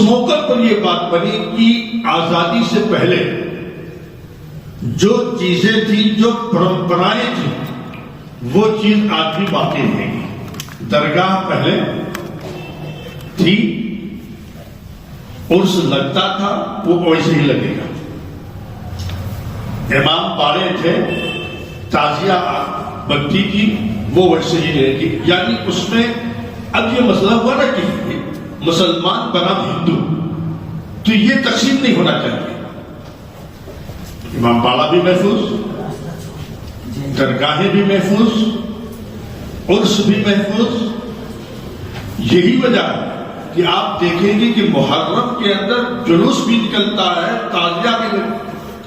موقع پر یہ بات بنی کہ آزادی سے پہلے جو چیزیں تھیں، جو پرمپرائیں تھیں، وہ چیز آج بھی باقی نہیں. درگاہ پہلے تھی، عرس لگتا تھا، وہ ویسے ہی لگے گا. امام باڑے تھے، تعزیہ بنتی تھی، وہ ویسے ہی رہے گی. یعنی اس میں اب یہ مسئلہ ہوا نا کہ مسلمان بنام ہندو، تو یہ تقسیم نہیں ہونا چاہیے. امام باڑہ بھی محفوظ، درگاہیں بھی محفوظ، عرس بھی محفوظ. یہی وجہ ہے کہ آپ دیکھیں گے کہ محرم کے اندر جلوس بھی نکلتا ہے، تعزیہ بھی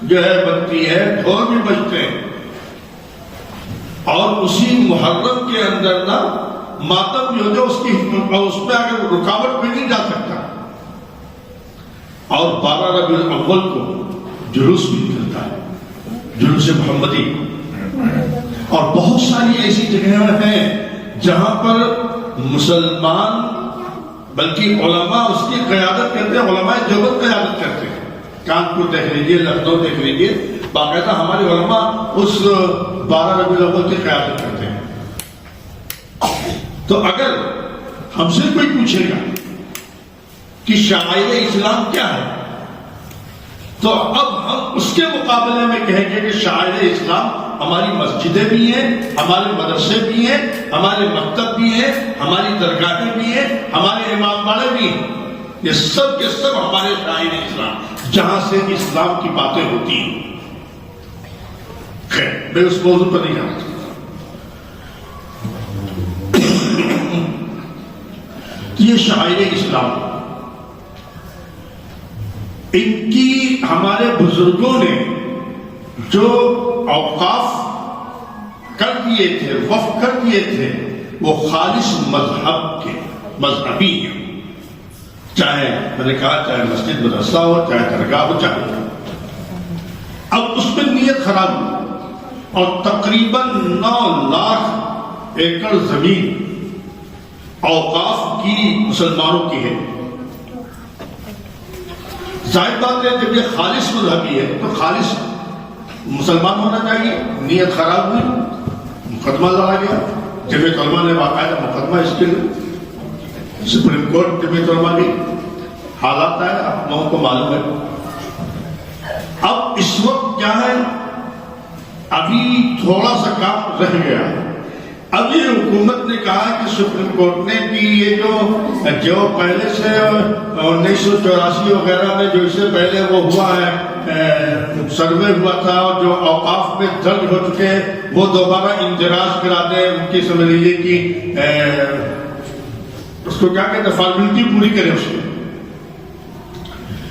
جو ہے بنتی ہے، ڈھول بھی بجتے ہیں، اور اسی محرم کے اندر نا ماتم جو جو اس میں اگر رکاوٹ میں نہیں جا سکتا. اور 12 ربیع الاول کو جلوس بھی نکلتا ہے، جلوس محمدی. اور بہت ساری ایسی جگہیں ہیں جہاں پر مسلمان بلکہ علماء اس کی قیادت کرتے ہیں، علماء دیوبند قیادت کرتے ہیں. کانپور دیکھ لیجیے، لکھنؤ دیکھ لیجیے، باقاعدہ ہمارے علماء اس 12 ربیع الاول کی قیادت کرتے ہیں. تو اگر ہم سے کوئی پوچھے گا کہ شعائر اسلام کیا ہے، تو اب ہم اس کے مقابلے میں کہیں گے کہ شعائر اسلام ہماری مسجدیں بھی ہیں، ہمارے مدرسے بھی ہیں، ہمارے مکتب بھی ہیں، ہماری درگاہیں بھی ہیں، ہمارے امام باڑے بھی ہیں. یہ سب کے سب ہمارے شعائر اسلام، جہاں سے اسلام کی باتیں ہوتی ہیں. خیر، میں اس موضوع پر نہیں جانا چاہتا. یہ شعائر اسلام، ان کی ہمارے بزرگوں نے جو اوقاف کر دیے تھے، وقف کر دیے تھے، وہ خالص مذہب کے مذہبی ہیں. چاہے میں نے کہا چاہے مسجد مدرسہ ہو، چاہے درگاہ ہو، چاہے. اب اس میں نیت خراب ہوئی اور تقریباً 9 لاکھ ایکڑ زمین اوقاف کی مسلمانوں کی ہے. ظاہر بات ہے جب یہ خالص مذہبی ہے تو خالص مسلمان ہونا چاہیے. نیت خراب ہوئی، مقدمہ لڑا گیا. جمعیت علماء نے باقاعدہ مقدمہ اس کے لیے سپریم کورٹ جمعیت علماء کی حالات ہے، آپ لوگوں کو معلوم ہے. اب اس وقت کیا ہے، ابھی تھوڑا سا کام رہ گیا. ابھی حکومت نے کہا کہ سپریم کورٹ نے کہ یہ جو پہلے سے 1984 وغیرہ میں جو اس سے پہلے وہ ہوا ہے، سروے ہوا تھا، اور جو اوقاف میں درج ہو چکے ہیں وہ دوبارہ اندراج کرا دیں. ان کی سمجھ لیجیے کہ اس کو کیا کہتے ہیں، فارمیلٹی پوری کریں اس میں.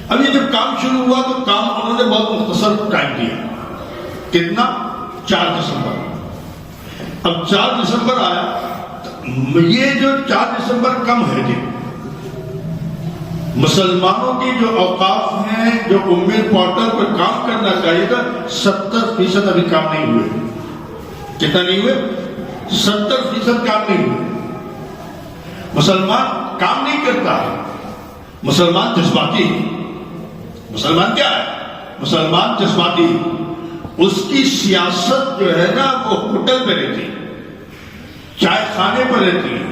اب یہ جب کام شروع ہوا تو کام انہوں نے بہت مختصر ٹائم دیا. کتنا؟ 4 دسمبر. اب 4 دسمبر آیا. یہ جو 4 دسمبر کم ہے جی، مسلمانوں کی جو اوقاف ہیں، جو امید پورٹل پر کام کرنا چاہیے تھا، 70% ابھی کام نہیں ہوئے. کتنا نہیں ہوئے؟ 70% کام نہیں ہوئے. مسلمان کام نہیں کرتا ہے، مسلمان جذباتی ہے. مسلمان کیا ہے؟ مسلمان جذباتی. اس کی سیاست جو ہے نا وہ ہوٹل پہ رہتی ہے، چائے خانے پر رہتی ہے،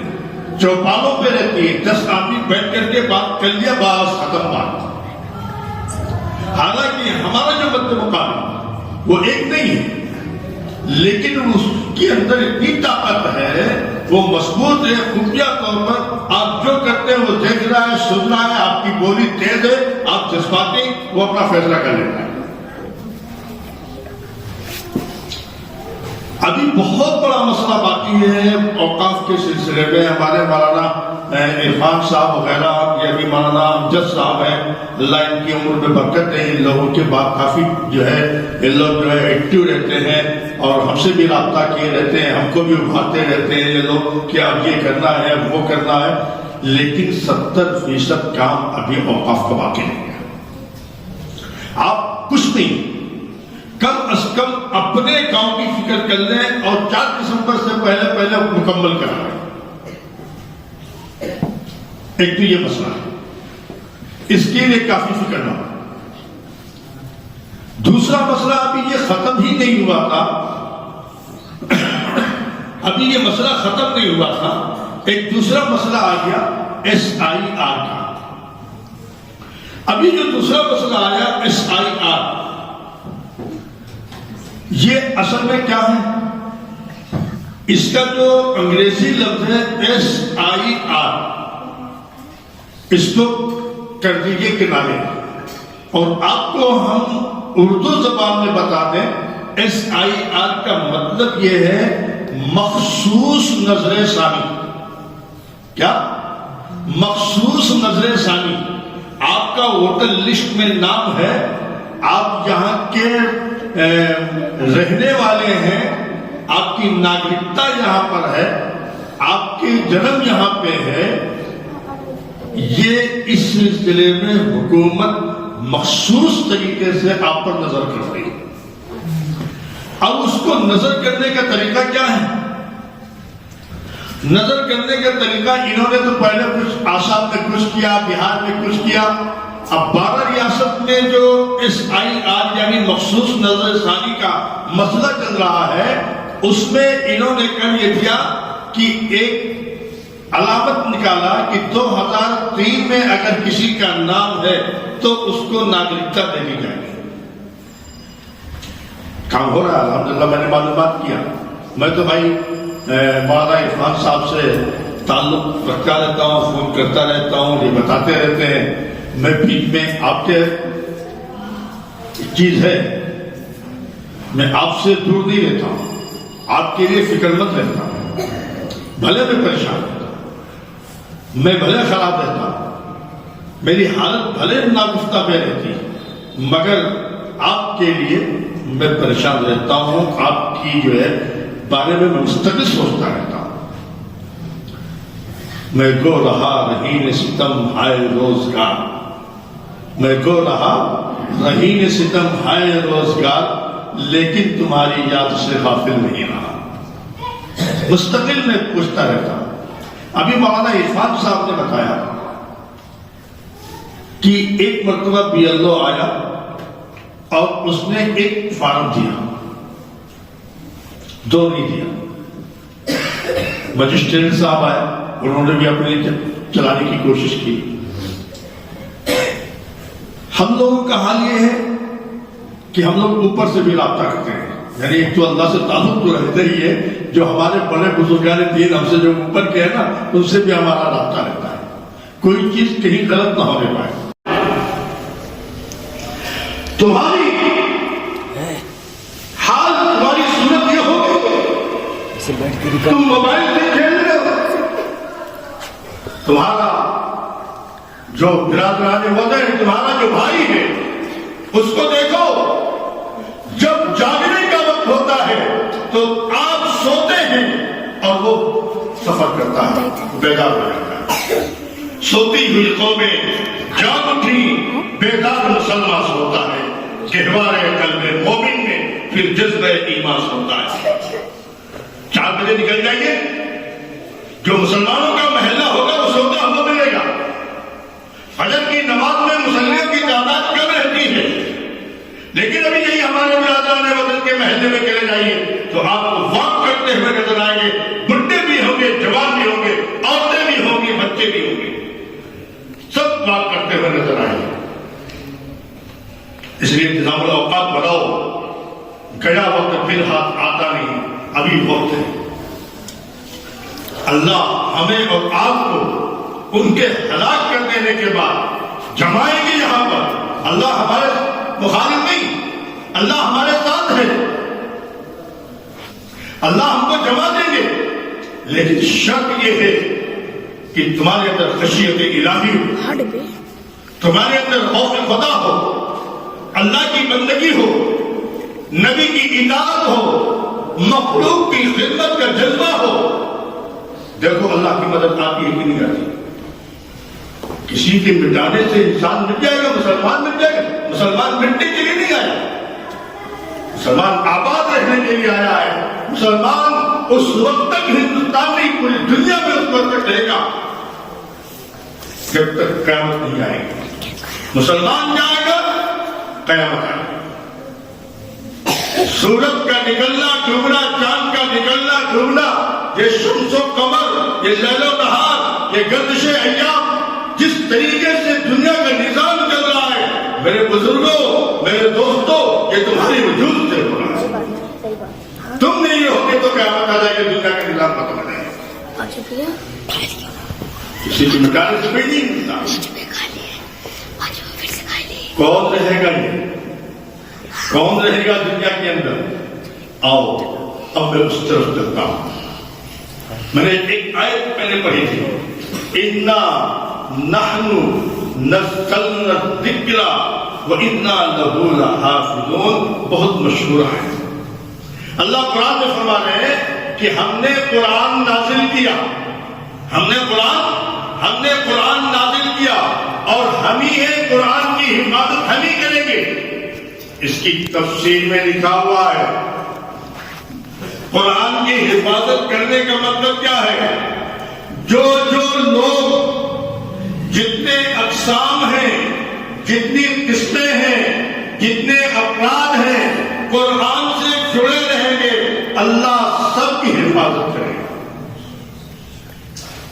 چوپالوں پہ رہتی ہے. 10 آدمی بیٹھ کر کے بات کر لیا، بس ختم بات. حالانکہ ہمارا جو مد مقابل وہ ایک نہیں ہے، لیکن اس کے اندر اتنی طاقت ہے، وہ مضبوط ہے. خفیہ طور پر آپ جو کرتے ہیں وہ دیکھ رہا ہے، سن رہا ہے. آپ کی بولی تیز ہے، آپ جذباتی، وہ اپنا فیصلہ کر لیتا ہے. ابھی بہت بڑا مسئلہ باقی ہے اوقاف کے سلسلے میں. ہمارے مولانا عرفان صاحب وغیرہ، یہ بھی مولانا امجد صاحب ہیں، اللہ ان کی عمر میں برکت ہے. ان لوگوں کے بعد کافی جو ہے ان لوگ جو ہے ایکٹیو رہتے ہیں اور ہم سے بھی رابطہ کیے رہتے ہیں، ہم کو بھی ابھارتے رہتے ہیں یہ لوگ کہ اب یہ کرنا ہے، اب وہ کرنا ہے. لیکن 70% کام ابھی اوقاف کا باقی نہیں ہے. آپ کچھ نہیں، کم از کم اپنے گاؤں کی فکر کر لیں اور 4 دسمبر سے پہلے مکمل کرا لیں. ایک تو یہ مسئلہ ہے. اس کے لیے کافی فکر نہ ہو۔ دوسرا مسئلہ ابھی یہ ختم ہی نہیں ہوا تھا، ابھی یہ مسئلہ ختم نہیں ہوا تھا، ایک دوسرا مسئلہ آ گیا SIR کا۔ ابھی جو دوسرا مسئلہ آیا SIR، یہ اصل میں کیا ہے؟ اس کا جو انگریزی لفظ ہے SIR، اس کو کر دیجئے کنارے، اور آپ کو ہم اردو زبان میں بتا دیں SIR کا مطلب یہ ہے مخصوص نظر ثانی۔ کیا؟ مخصوص نظر ثانی۔ آپ کا ووٹر لسٹ میں نام ہے، آپ یہاں کے رہنے والے ہیں، آپ کی ناگرکتا یہاں پر ہے، آپ کے جنم یہاں پہ ہے، یہ اس سلسلے میں حکومت مخصوص طریقے سے آپ پر نظر کر رہی ہے۔ اب اس کو نظر کرنے کا طریقہ کیا ہے؟ نظر کرنے کا طریقہ انہوں نے تو پہلے کچھ آسام میں کچھ کیا، بہار میں کچھ کیا، اب 12 ریاست میں جو SIR یعنی مخصوص نظر ثانی کا مسئلہ چل رہا ہے، اس میں انہوں نے کر یہ دیا کہ ایک علامت نکالا کہ 2003 میں اگر کسی کا نام ہے تو اس کو ناگرکتا دینی جائے گی۔ کام ہو رہا ہے الحمدللہ، میں نے معلومات کیا۔ میں تو بھائی مولانا عرفان صاحب سے تعلق رکھتا رہتا ہوں، فون کرتا رہتا ہوں، یہ بتاتے رہتے ہیں۔ میں بیچ میں آپ کے چیز ہے، میں آپ سے دور نہیں رہتا ہوں، آپ کے لیے فکر مند رہتا ہوں، بھلے میں پریشان رہتا ہوں، میں بھلے خراب رہتا ہوں، میری حالت بھلے ناگفتہ میں رہتی ہے، مگر آپ کے لیے میں پریشان رہتا ہوں، آپ کی جو ہے بارے میں مستقل سوچتا رہتا ہوں۔ میں گو رہا رہین ستم ہائے روزگار، میں گو رہا رہین ستم ہائے روزگار، لیکن تمہاری یاد سے غافل نہیں رہا، مستقل میں پوچھتا رہتا ہوں۔ ابھی مولانا عرفان صاحب نے بتایا کہ ایک مرتبہ BLO آیا اور اس نے ایک فارم دیا، دو نہیں دیا۔ مجسٹریٹ صاحب آئے، انہوں نے بھی اپنے لیے چلانے کی کوشش کی۔ ہم لوگوں کا حال یہ ہے کہ ہم لوگ اوپر سے بھی رابطہ کرتے ہیں، یعنی ایک تو اللہ سے تعلق تو رہتا ہی ہے، جو ہمارے بڑے بزرگان دین ہم سے جو اوپر کے ہیں نا، ان سے بھی ہمارا رابطہ رہتا ہے، کوئی چیز کہیں غلط نہ ہونے پائے۔ تمہاری حال، تمہاری صورت یہ ہوگی، تم موبائل سے کھیل رہے ہو، تمہارا جو برادران وطن ہے، تمہارا جو بھائی ہے، اس کو دیکھو، جب جاگنے کا وقت ہوتا ہے تو آپ سوتے ہیں اور وہ سفر کرتا ہے، بیدار ہو جاتا ہے۔ سوتی ہوئی قومیں جاگ اٹھی، بیدار مسلمان سوتا ہے، گہوارے قلب مومن میں پھر جذبہ ایمان سوتا ہے۔ 4 بجے نکل جائیے، جو مسلمانوں کا محلہ ہوگا وہ سوتا ہوا ملے گا۔ فجر کی نماز میں مسلمانوں کی تعداد کم رہتی ہے، لیکن ابھی یہی ہمارے برادران وطن کے محلے میں چلے جائیے تو آپ کو واک کرتے ہوئے نظر آئیں گے، بڈھے بھی ہوں گے، جوان بھی ہوں گے، عورتیں بھی ہوں گی، بچے بھی ہوں گے، سب واک کرتے ہوئے نظر آئیں گے۔ اس لیے انتظام الاوقات بڑھاؤ، گیا وقت پھر ہاتھ آتا نہیں، ابھی وقت ہے۔ اللہ ہمیں اور آپ کو ان کے ہلاک کر دینے کے بعد جمائیں گے یہاں پر۔ اللہ ہمارے مخالف نہیں، اللہ ہمارے ساتھ ہے، اللہ ہم کو جما دیں گے، لیکن شرط یہ ہے کہ تمہارے اندر خشیت الہی ہو، تمہارے اندر خوف خدا ہو، اللہ کی بندگی ہو، نبی کی اطاعت ہو، مخلوق کی خدمت کا جذبہ ہو۔ دیکھو اللہ کی مدد آتی ہے کہ نہیں آتی؟ کسی کے مٹانے سے انسان مٹ جائے گا، مسلمان مٹ جائے گا۔ مسلمان مٹنے کے لیے نہیں آیا، مسلمان آباد رہنے کے لیے آیا ہے۔ مسلمان اس وقت تک ہندوستان نہیں، پوری دنیا میں اس وقت تک رہے گا جب تک قیامت نہیں آئے گی۔ مسلمان جائے گا قیامت آئے گا. سورج کا نکلنا ڈوبنا، چاند کا نکلنا ڈوبنا، یہ شمس و قمر، یہ لیل و نہار، یہ گردش ایام، جس طریقے سے دنیا کا نظام چل رہا ہے میرے بزرگوں، میرے دوستوں، یہ تمہاری وجود سے ہو رہا ہے. تم نہیں ہوگے تو قیامت آ جائے گی، دنیا کا نظام ختم ہو جائے گا. کسی کی مٹانے سے کوئی نہیں ملتا. کون رہے گا یہ؟ کون رہے گا دنیا کے اندر؟ آؤ اب میں اس طرف چلتا ہوں. میں نے ایک آیت پہلے پڑھی تھی، اِنَّا نَحْنُ نَزَّلْنَا الذِّكْرَ وَإِنَّا لَهُ لَحَافِظُونَ. بہت مشہور ہے. اللہ قرآن میں فرما رہے ہیں کہ ہم نے قرآن نازل کیا، ہم نے قرآن نازل کیا اور ہم ہی ہیں قرآن کی حفاظت ہم ہی کریں گے. اس کی تفسیر میں لکھا ہوا ہے قرآن کی حفاظت کرنے کا مطلب کیا ہے؟ جو لوگ، جتنے اقسام ہیں، جتنی قسمیں ہیں، جتنے افراد ہیں قرآن سے جڑے رہیں گے، اللہ سب کی حفاظت کرے گا.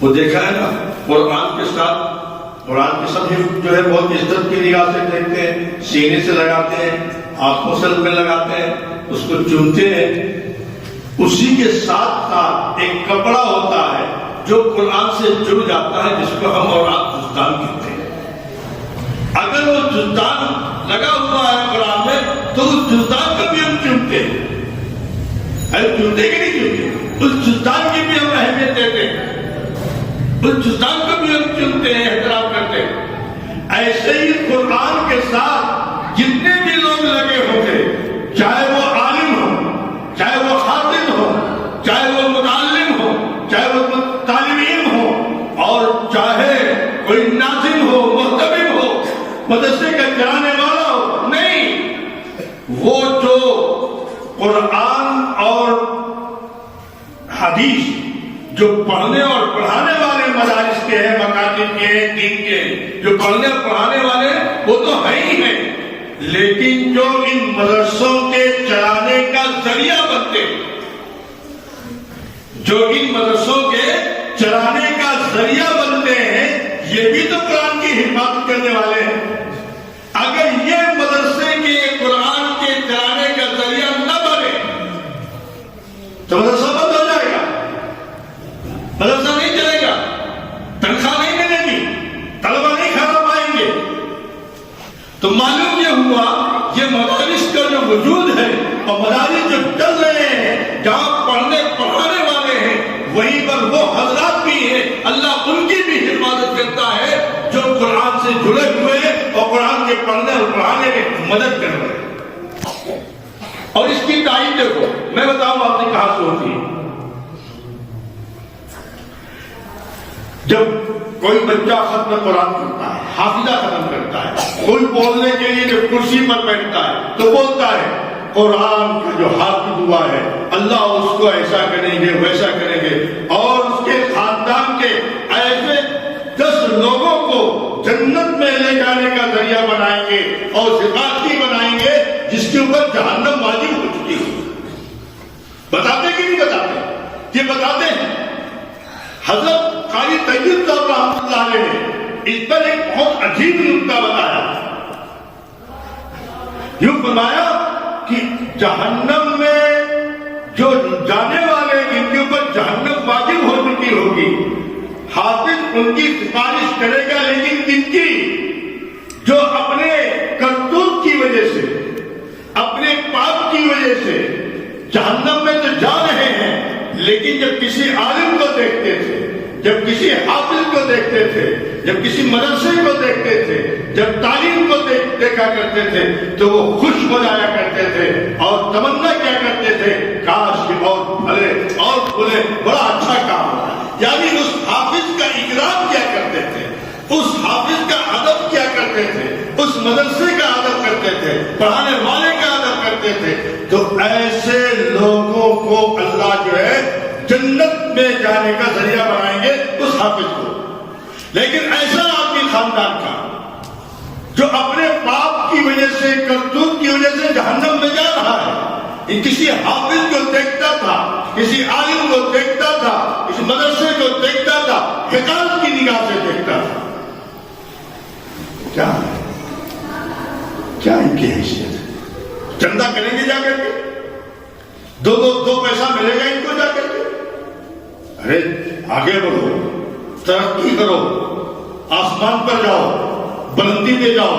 وہ دیکھا ہے نا، قرآن کے ساتھ قرآن کی سب جو ہے بہت عزت کی نگاہ سے دیکھتے ہیں، سینے سے لگاتے ہیں، آنکھوں سے لگاتے ہیں، اس کو چومتے ہیں. اسی کے ساتھ ساتھ ایک کپڑا ہوتا ہے جو قرآن سے جڑ جاتا ہے، جس کو ہم اور آپ جزدان کہتے ہیں. اگر وہ جزدان لگا ہوا ہے قرآن میں تو اس جزدان کو بھی ہم چومتے ہیں. چومتے کہ نہیں چومتے؟ اس جزدان کی بھی ہم اہمیت دیتے ہیں، اس جزدان کو بھی ہم چنتے ہیں، احترام کرتے ہیں. ایسے ہی قرآن کے ساتھ جتنے بھی لوگ لگے ہوں گے، چاہے وہ عالم ہو، چاہے وہ حافظ ہو، چاہے وہ متعلم ہو، چاہے وہ طالب علم ہو، اور چاہے کوئی ناظم ہو، محتمم ہو، مدرسے کا چلانے والا ہو، نہیں، وہ جو قرآن اور حدیث جو پڑھنے اور پڑھانے والے مدارس کے ہیں، مکاتب کے ہیں، دین کے ہیں، جو پڑھنے اور پڑھانے والے وہ تو ہے ہی ہیں، لیکن جو ان مدرسوں کے چلانے کا ذریعہ بنتے ہیں، جو ان مدرسوں کے چلانے کا ذریعہ بنتے ہیں، یہ بھی تو قرآن کی حفاظت کرنے والے ہیں. اگر یہ مدرسے کے قرآن کے چلانے کا ذریعہ نہ بنے تو مدرسہ بند ہو جائے گا، مدرسہ نہیں چلے گا، تنخواہ نہیں ملے گی، طلبہ نہیں کھانا پائیں گے. تو معلوم یہ ہوا یہ مدارس کا جو وجود ہے اور مدارس جو چل رہے ہیں، جہاں پڑھنے پڑھانے والے ہیں، وہیں پر وہ حضرات بھی ہیں، اللہ ان کی بھی حفاظت کرتا ہے جو قرآن سے جڑے ہوئے ہیں اور قرآن کے پڑھنے اور پڑھانے میں مدد کر رہے ہیں. اور اس کی تعین دیکھو، میں بتاؤں آپ نے کہاں سے ہوتی ہے. جب کوئی بچہ ختم قرآن کرتا ہے، حافظہ ختم کرتا ہے، کوئی بولنے کے لیے جب کرسی پر بیٹھتا ہے تو بولتا ہے قرآن کا جو حافظ ہوا ہے اللہ اس کو ایسا کریں گے، ویسا کریں گے، اور اس کے خاندان کے ایسے 10 لوگوں کو جنت میں لے جانے کا ذریعہ بنائیں گے اور سفارشی بنائیں گے جس کے اوپر جہنم واجب ہو چکی ہے. بتاتے کہ نہیں بتاتے؟ یہ بتاتے ہیں. حضرت قاری طیب صاحب رحمۃ اللہ علیہ نے اس پر ایک بہت عجیب نکتہ بتایا. یوں فرمایا کہ جہنم میں جو جانے والے جن کے اوپر جہنم واجب ہو چکی ہوگی، حافظ ان کی سفارش کرے گا، لیکن ان کی جو اپنے کرتوت کی وجہ سے، اپنے پاپ کی وجہ سے جہنم میں تو جا رہے ہیں، لیکن جب کسی عالم کو دیکھتے تھے، جب کسی حافظ کو دیکھتے تھے، جب کسی مدرسے کو دیکھتے تھے، جب تعلیم کو دیکھا کرتے تھے تو وہ خوش ہو جایا کرتے تھے اور تمنا کیا کرتے تھے کاش کہ اور بھلے اور بھلے بڑا اچھا کام ہوتا. یعنی اس حافظ کا اکرام کیا کرتے تھے، اس حافظ کا ادب کیا کرتے تھے، اس مدرسے کا ادب کرتے تھے، پڑھانے والے کا ادب کرتے تھے. تو ایسے لوگوں کو اللہ جو ہے جنت میں جانے کا ذریعہ بنائیں گے اس حافظ کو. لیکن ایسا آدمی خاندان کا جو جہنم میں جا رہا ہے. یہ کسی حافظ کو دیکھتا تھا, کسی عالم کو دیکھتا تھا, کسی مدرسے کو دیکھتا تھا, حقارت کی نگاہ سے دیکھتا تھا. کیا ان کی حیثیت ہے؟ چندہ کریں گے جا کر کے, دو پیسہ ملے گا ان کو جا کر کے. ارے آگے بڑھو, ترقی کرو, آسمان پر جاؤ, بلندی پہ جاؤ.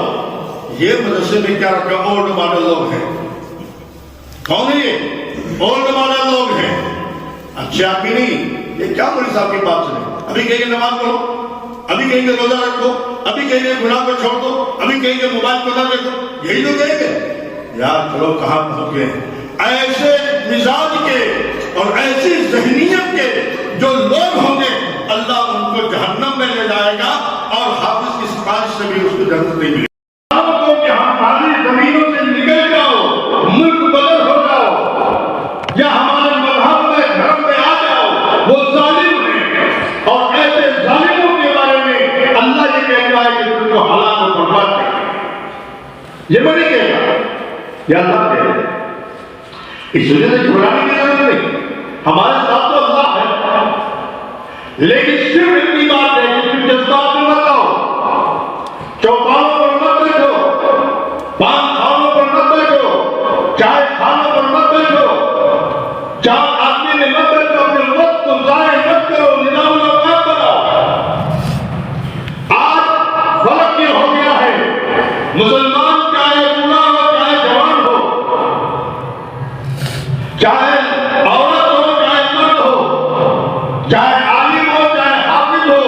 یہ مدرسے میں کیا رکھا؟ اولڈ ماڈل لوگ ہیں. کون ہے یہ؟ اولڈ ماڈل لوگ ہیں, اچھے آدمی نہیں. یہ کیا مولوی صاحب کی بات سنیں؟ ابھی کہیں گے نماز پڑھو, ابھی کہیں گے روزہ رکھو, ابھی کہیں گے گناہ کو چھوڑ دو, ابھی کہیں گے موبائل کو نہ دیکھو. یہی لوگ کہیں گے. یار چلو کہاں پہنچ گئے. ایسے مزاج کے اور ایسی ذہنیت کے جو لوگ ہوں گے, اللہ ان کو جہنم میں لے جائے گا, اور حافظ کی سفارش سے بھی اس کو جنت نہیں ملے گی. ہماری زمینوں سے نکل جاؤ, ملک بدل ہو جاؤ, یا ہمارے مذہب میں دھرم میں آ جاؤ, وہ ظالم ہیں. اور ایسے ظالموں کے بارے میں اللہ یہ کہتا ہے کہ تم کو ہلاک و برباد کرے. یہ میں نہیں کہتا, یہ اللہ کہتا ہے. اس وجہ سے گھبرانے کی ضرورت نہیں, ہمارے ساتھ تو اللہ ہے, لیکن صرف اتنی بات ہے کہ تم جذبات میں مت آؤ, چوپالوں پر مت بیٹھو, پان کھانوں پر مت بیٹھو, چائے کھانوں پر مت بیٹھو, چار آدمی میں مت بیٹھو, اپنے وقت کو ضائع مت کرو, نظام الاوقات بناؤ. آج فرق یہ ہو گیا ہے, مسلمان چاہے بوڑھا ہو چاہے جوان ہو, چاہے عورت ہو چاہے مرد ہو, چاہے عالم ہو چاہے حافظ ہو,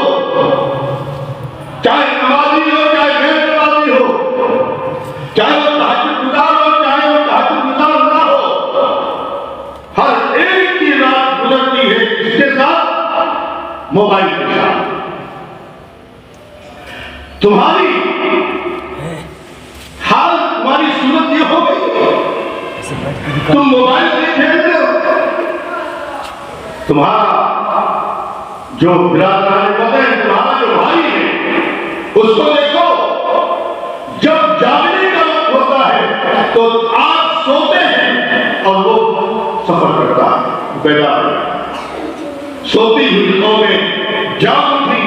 چاہے نمازی ہو چاہے غیر نمازی ہو, چاہے وہ تہجد گزار ہو چاہے وہ تہجد گزار نہ ہو, ہر ایک کی رات گزرتی ہے اس کے ساتھ, موبائل کے ساتھ. تمہاری حال, تمہاری صورت یہ ہو گئی, تم موبائل سے کھیلتے ہو. تمہارا جو برادران وطن, تمہارا جو بھائی ہے, اس کو دیکھو, جب جاگنے کا وقت ہوتا ہے تو آپ سوتے ہیں اور وہ سفر کرتا ہے, بیدار ہے. سوتی ہوئی قومیں جاگ اٹھی,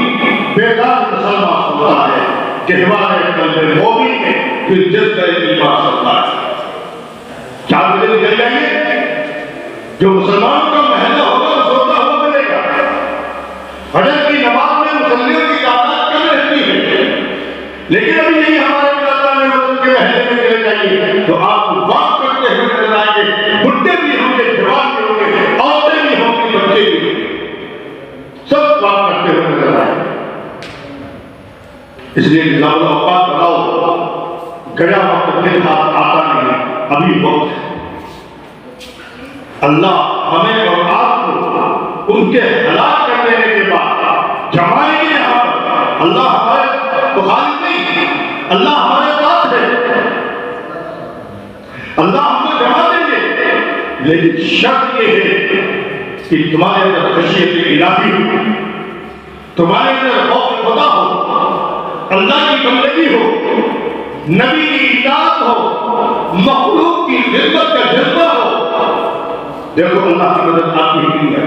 بیدار مسلمان ہوتا ہے, کہوارے قلب مومن میں پھر جذبہ ایمان ہوتا ہے. 4 بجے نکل جائیں گے, جو مسلمان کا محلہ ہوگا وہ سوتا ہوا ملے گا. فجر کی نماز میں مسلمانوں کی تعداد کم رہتی ہے, لیکن ابھی یہی ہمارے برادران وطن کے محلے میں چلے جائیے تو آپ واک کرتے ہوئے نظر آئیں گے. بڈھے بھی ہوں گے, جوان بھی ہوں گے, عورتیں بھی ہوں گی, بچے بھی ہوں گے, سب واک کرتے ہوئے نظر آئیں گے. اس لیے نظام الاوقات بناؤ. گیا وقت پھر آتا نہیں, ابھی وقت ہے. اللہ ہمیں اور آپ کو ان کے ہلاک کر دینے کے بعد جمائیں گے یہاں پر. اللہ ہمارے مخالف نہیں, اللہ ہمارے ساتھ ہے, اللہ ہم کو جما دیں گے. لیکن شرط یہ ہے کہ تمہارے اندر خشیت الہی ہو, تمہارے اندر خوف خدا ہو, اللہ کی بندگی ہو, نبی کی اطاعت ہو, مخلوق کی خدمت کا جذبہ ہو. دیکھو اللہ کی مدد آپ کی نہیں ہے.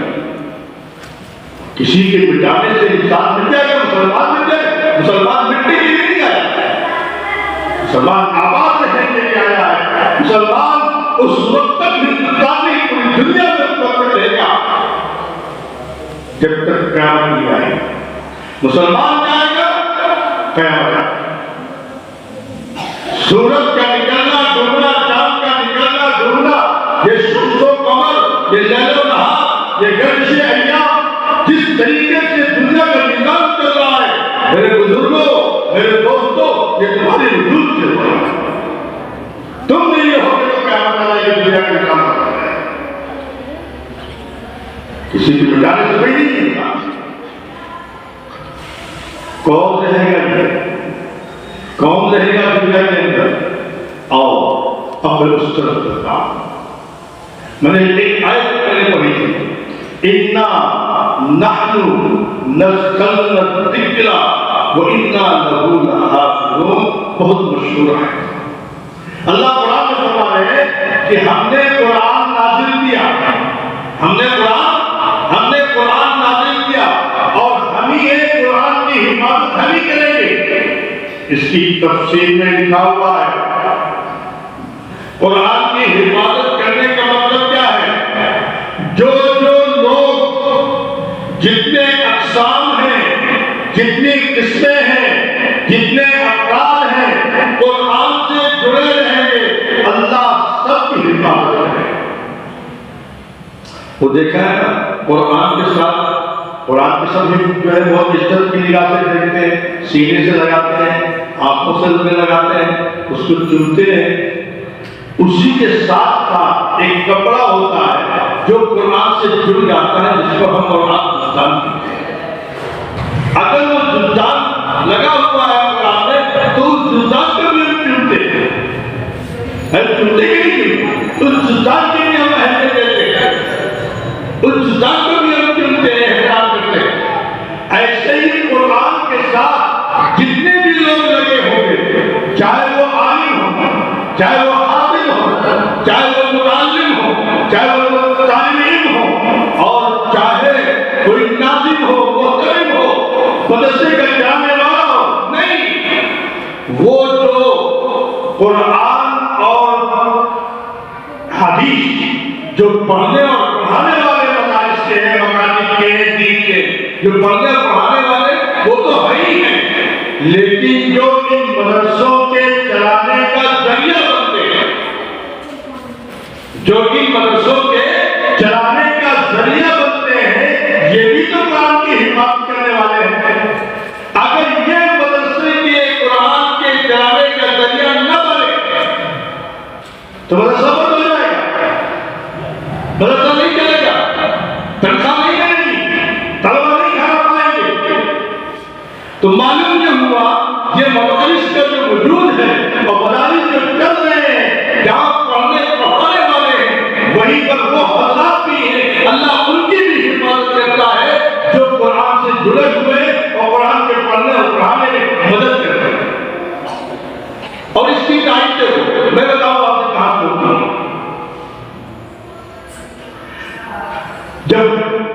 کسی کے مٹانے سے انسان مٹ جائے گا, مسلمان مٹ جائے. مسلمان مٹنے کے لیے نہیں آیا, مسلمان آباد رہنے کے لیے آیا ہے. مسلمان اس وقت تک ہندوستان میں پوری دنیا میں اس وقت رہے گا جب تک قیامت نہیں آئے. مسلمان جائے گا, قیامت. سورج کا نکلنا ڈوبنا, چاند کا نکلنا ڈوبنا, یہ شمس و قمر, یہ لیل و نہار, یہ گردش ایام, جس طریقے سے دنیا کا نظام چل رہا ہے, میرے بزرگوں, میرے دوستوں, یہ تمہاری وجود سے ہو رہا ہے. تم نہیں یہ ہوگے تو قیامت آئے گی, دنیا کا نظام کر رہا ہے. کسی کو مٹانے سے کوئی نہیں ملتا. کون رہے گا, کون رہے گا دنیا کے اندر؟ آؤ اب میں اس طرف کرتا ہوں. میں نے ایک آیت پہلے پڑھی تھی, اِنَّا نَحْنُ نَزَّلْنَا الذِّكْرَ وَإِنَّا لَهُ لَحَافِظُونَ. بہت مشہور ہے. اللہ قرآن میں فرما رہے ہیں کہ ہم نے قرآن نازل کیا، ہم نے قرآن نازل کیا اور ہم ہی قرآن کی حفاظت ہم ہی کریں گے۔ اس کی تفسیر میں لکھا ہوا ہے قرآن کی حفاظت کرنے کا مطلب کیا ہے؟ جو لوگ جتنے اقسام ہیں، جتنی قسمیں ہیں، جتنے افراد ہیں قرآن سے جڑے رہیں گے، اللہ سب کی حفاظت کرے گا۔ وہ دیکھا ہے نا قرآن کے ساتھ، قرآن کے سب جو ہے بہت عزت کی نگاہ سے دیکھتے ہیں، سینے سے لگاتے ہیں، آنکھوں سے لگاتے ہیں، اس کو چنتے ہیں۔ اسی کے ساتھ ساتھ ایک کپڑا ہوتا ہے جو قرآن سے جڑ جاتا ہے، جس کو ہم قرآن جزدان کہتے ہیں۔ اگر وہ جزدان لگا ہوا ہے قرآن میں تو اس جزدان کو بھی ہم چنتے ہیں، چنتے کہ نہیں؟ اس جزدان کے بھی ہم اہمیت دیتے ہیں، اس جزدان کو بھی ہم چنتے ہیں، احترام کرتے ہیں۔ ایسے ہی قرآن کے ساتھ جتنے بھی لوگ لگے ہوں گے، چاہے وہ عالم ہو، چاہے وہ حافظ ہو، چاہے وہ متعلم ہو، چاہے وہ طالب علم ہو، اور چاہے کوئی ناظم ہو، محترم ہو، مدرسے کا جانے والا ہو، نہیں، وہ جو قرآن اور حدیث جو پڑھنے اور پڑھانے والے مدارس کے ہیں، مکاتب کے ہیں، دین کے جو پڑھنے اور پڑھانے والے وہ تو ہے ہی ہیں، لیکن جو ان مدرسوں کے چلانے کا ذریعہ بنتے ہیں، جو ان مدرسوں کے چلانے کا ذریعہ بنتے ہیں، یہ بھی تو قرآن کی حفاظت کرنے والے ہیں۔ اگر یہ مدرسے کے قرآن کے چلانے کا ذریعہ نہ بنے تو مدرسہ بند ہو جائے گا، مدرسہ نہیں چلے گا، تنخواہ نہیں ملے گی، طلبہ نہیں کھانا پائیں گے۔ تو معلوم یہ ہوا یہ مدارس کا جو وجود ہے اور مدارس جو چل رہے ہیں، جہاں پڑھنے پڑھانے والے ہیں، وہیں پر وہ حضرات بھی ہیں، اللہ ان کی بھی حفاظت کرتا ہے جو قرآن سے جڑے ہوئے اور قرآن کے پڑھنے اور پڑھانے میں مدد کرتے ہیں۔ اور اس کی تائید سے میں بتاؤں آپ سے کہاں ہوتی ہے، جب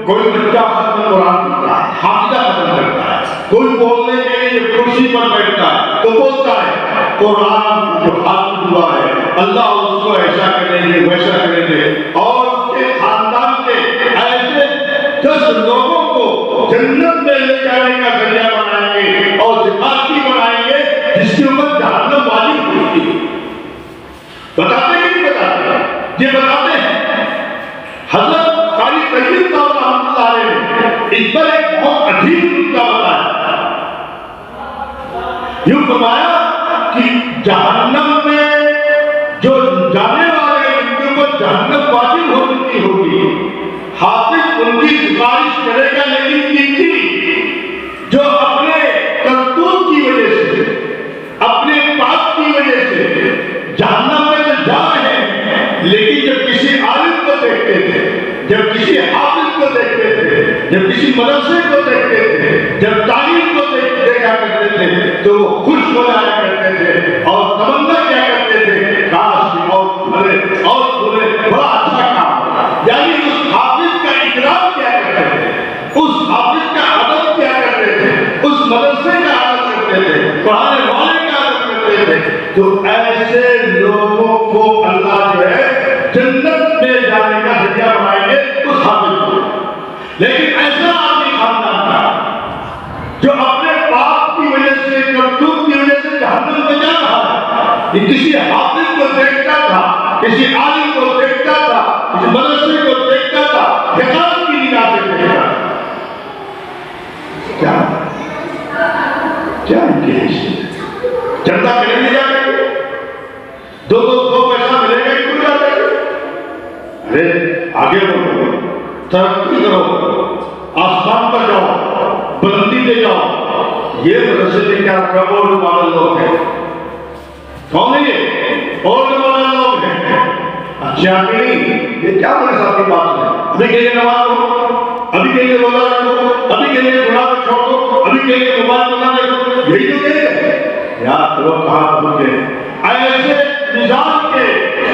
کوئی بچہ ختم قرآن کرتا ہے، حافظہ ختم کرتا ہے، کوئی بولنے کے لیے کرسی پر بیٹھتا ہے تو بولتا ہے قرآن جو حافظ ہوا ہے اللہ اس کو ایسا کریں گے ویسا کریں گے، اور اس کے خاندان کے ایسے 10 لوگوں کو جنت میں لے جانے کا ذریعہ بنائیں گے اور سفارشی بنائیں گے جس کے اوپر جہنم واجب ہوتی ہے۔ بتاتے کہ نہیں بتاتے؟ یہ بتاتے ہیں۔ حضرت قاری طیب صاحب رحمۃ اللہ علیہ نے اس پر ایک بہت عجیب نکتہ بتایا، یوں فرمایا کہ جہنم میں جو جانے والے ہیں جن کے اوپر جہنم واجب ہوگی، حافظ ان کی سفارش کرے گا، لیکن کسی جو اپنے کرتوت کی وجہ سے، اپنے پاپ کی وجہ سے جہنم میں تو جا رہے ہیں، لیکن جب کسی عالم کو دیکھتے تھے، جب کسی حافظ کو دیکھتے تھے، جب کسی مدرسے کو دیکھتے تھے، جب تعلیم کو دیکھا کرتے تھے تو وہ خوش ہو جایا کرتے تھے اور تمنا کیا کرتے تھے کاش اور بھلے بڑا اچھا کام، یعنی اس حافظ کا اکرام کیا کرتے تھے، اس حافظ کا ادب کیا کرتے تھے، اس مدرسے کا ادب کرتے تھے، پڑھانے والے کا ادب کرتے تھے۔ تو ایسے لوگوں کو اللہ جو ہے جنت میں جانے کا ذریعہ بنائیں گے اس حافظ کو۔ لیکن ایسا آدمی خاندان کا جو اپنے باپ کی وجہ سے، کرتوت کی وجہ سے جہنم میں جا رہا ہے، یہ کسی حافظ کو دیکھتا تھا، کسی عالم کو دیکھتا تھا، کسی مدرسے کو دیکھتا تھا، حقارت کی نگاہ سے دیکھتا تھا، کیا ان کی حیثیت؟ چندہ ملیں گے جا کر کے؟ دو پیسہ ملے گا کہ کچھ جا کر کے؟ ارے آگے بڑھو، ترقی کرو، آسمان پر جاؤ، بلندی لے جاؤ۔ یہ مدرسے میں کیا اولڈ ماڈل لوگ ہیں، کون ہے یہ؟ اولڈ ماڈل لوگ ہیں۔ اچھا نہیں، یہ کیا بڑے صاحب کی بات ہے؟ ابھی کے لیے نماز پڑھو، ابھی کے لیے روزہ رکھو، ابھی کے لیے گناہ کو چھوڑو، ابھی کے لیے موبائل بنا دیکھو، یہی تو کہہ رہے ہیں یار۔ لوگ کہاں پہنچ گئے؟ ایسے مزاج کے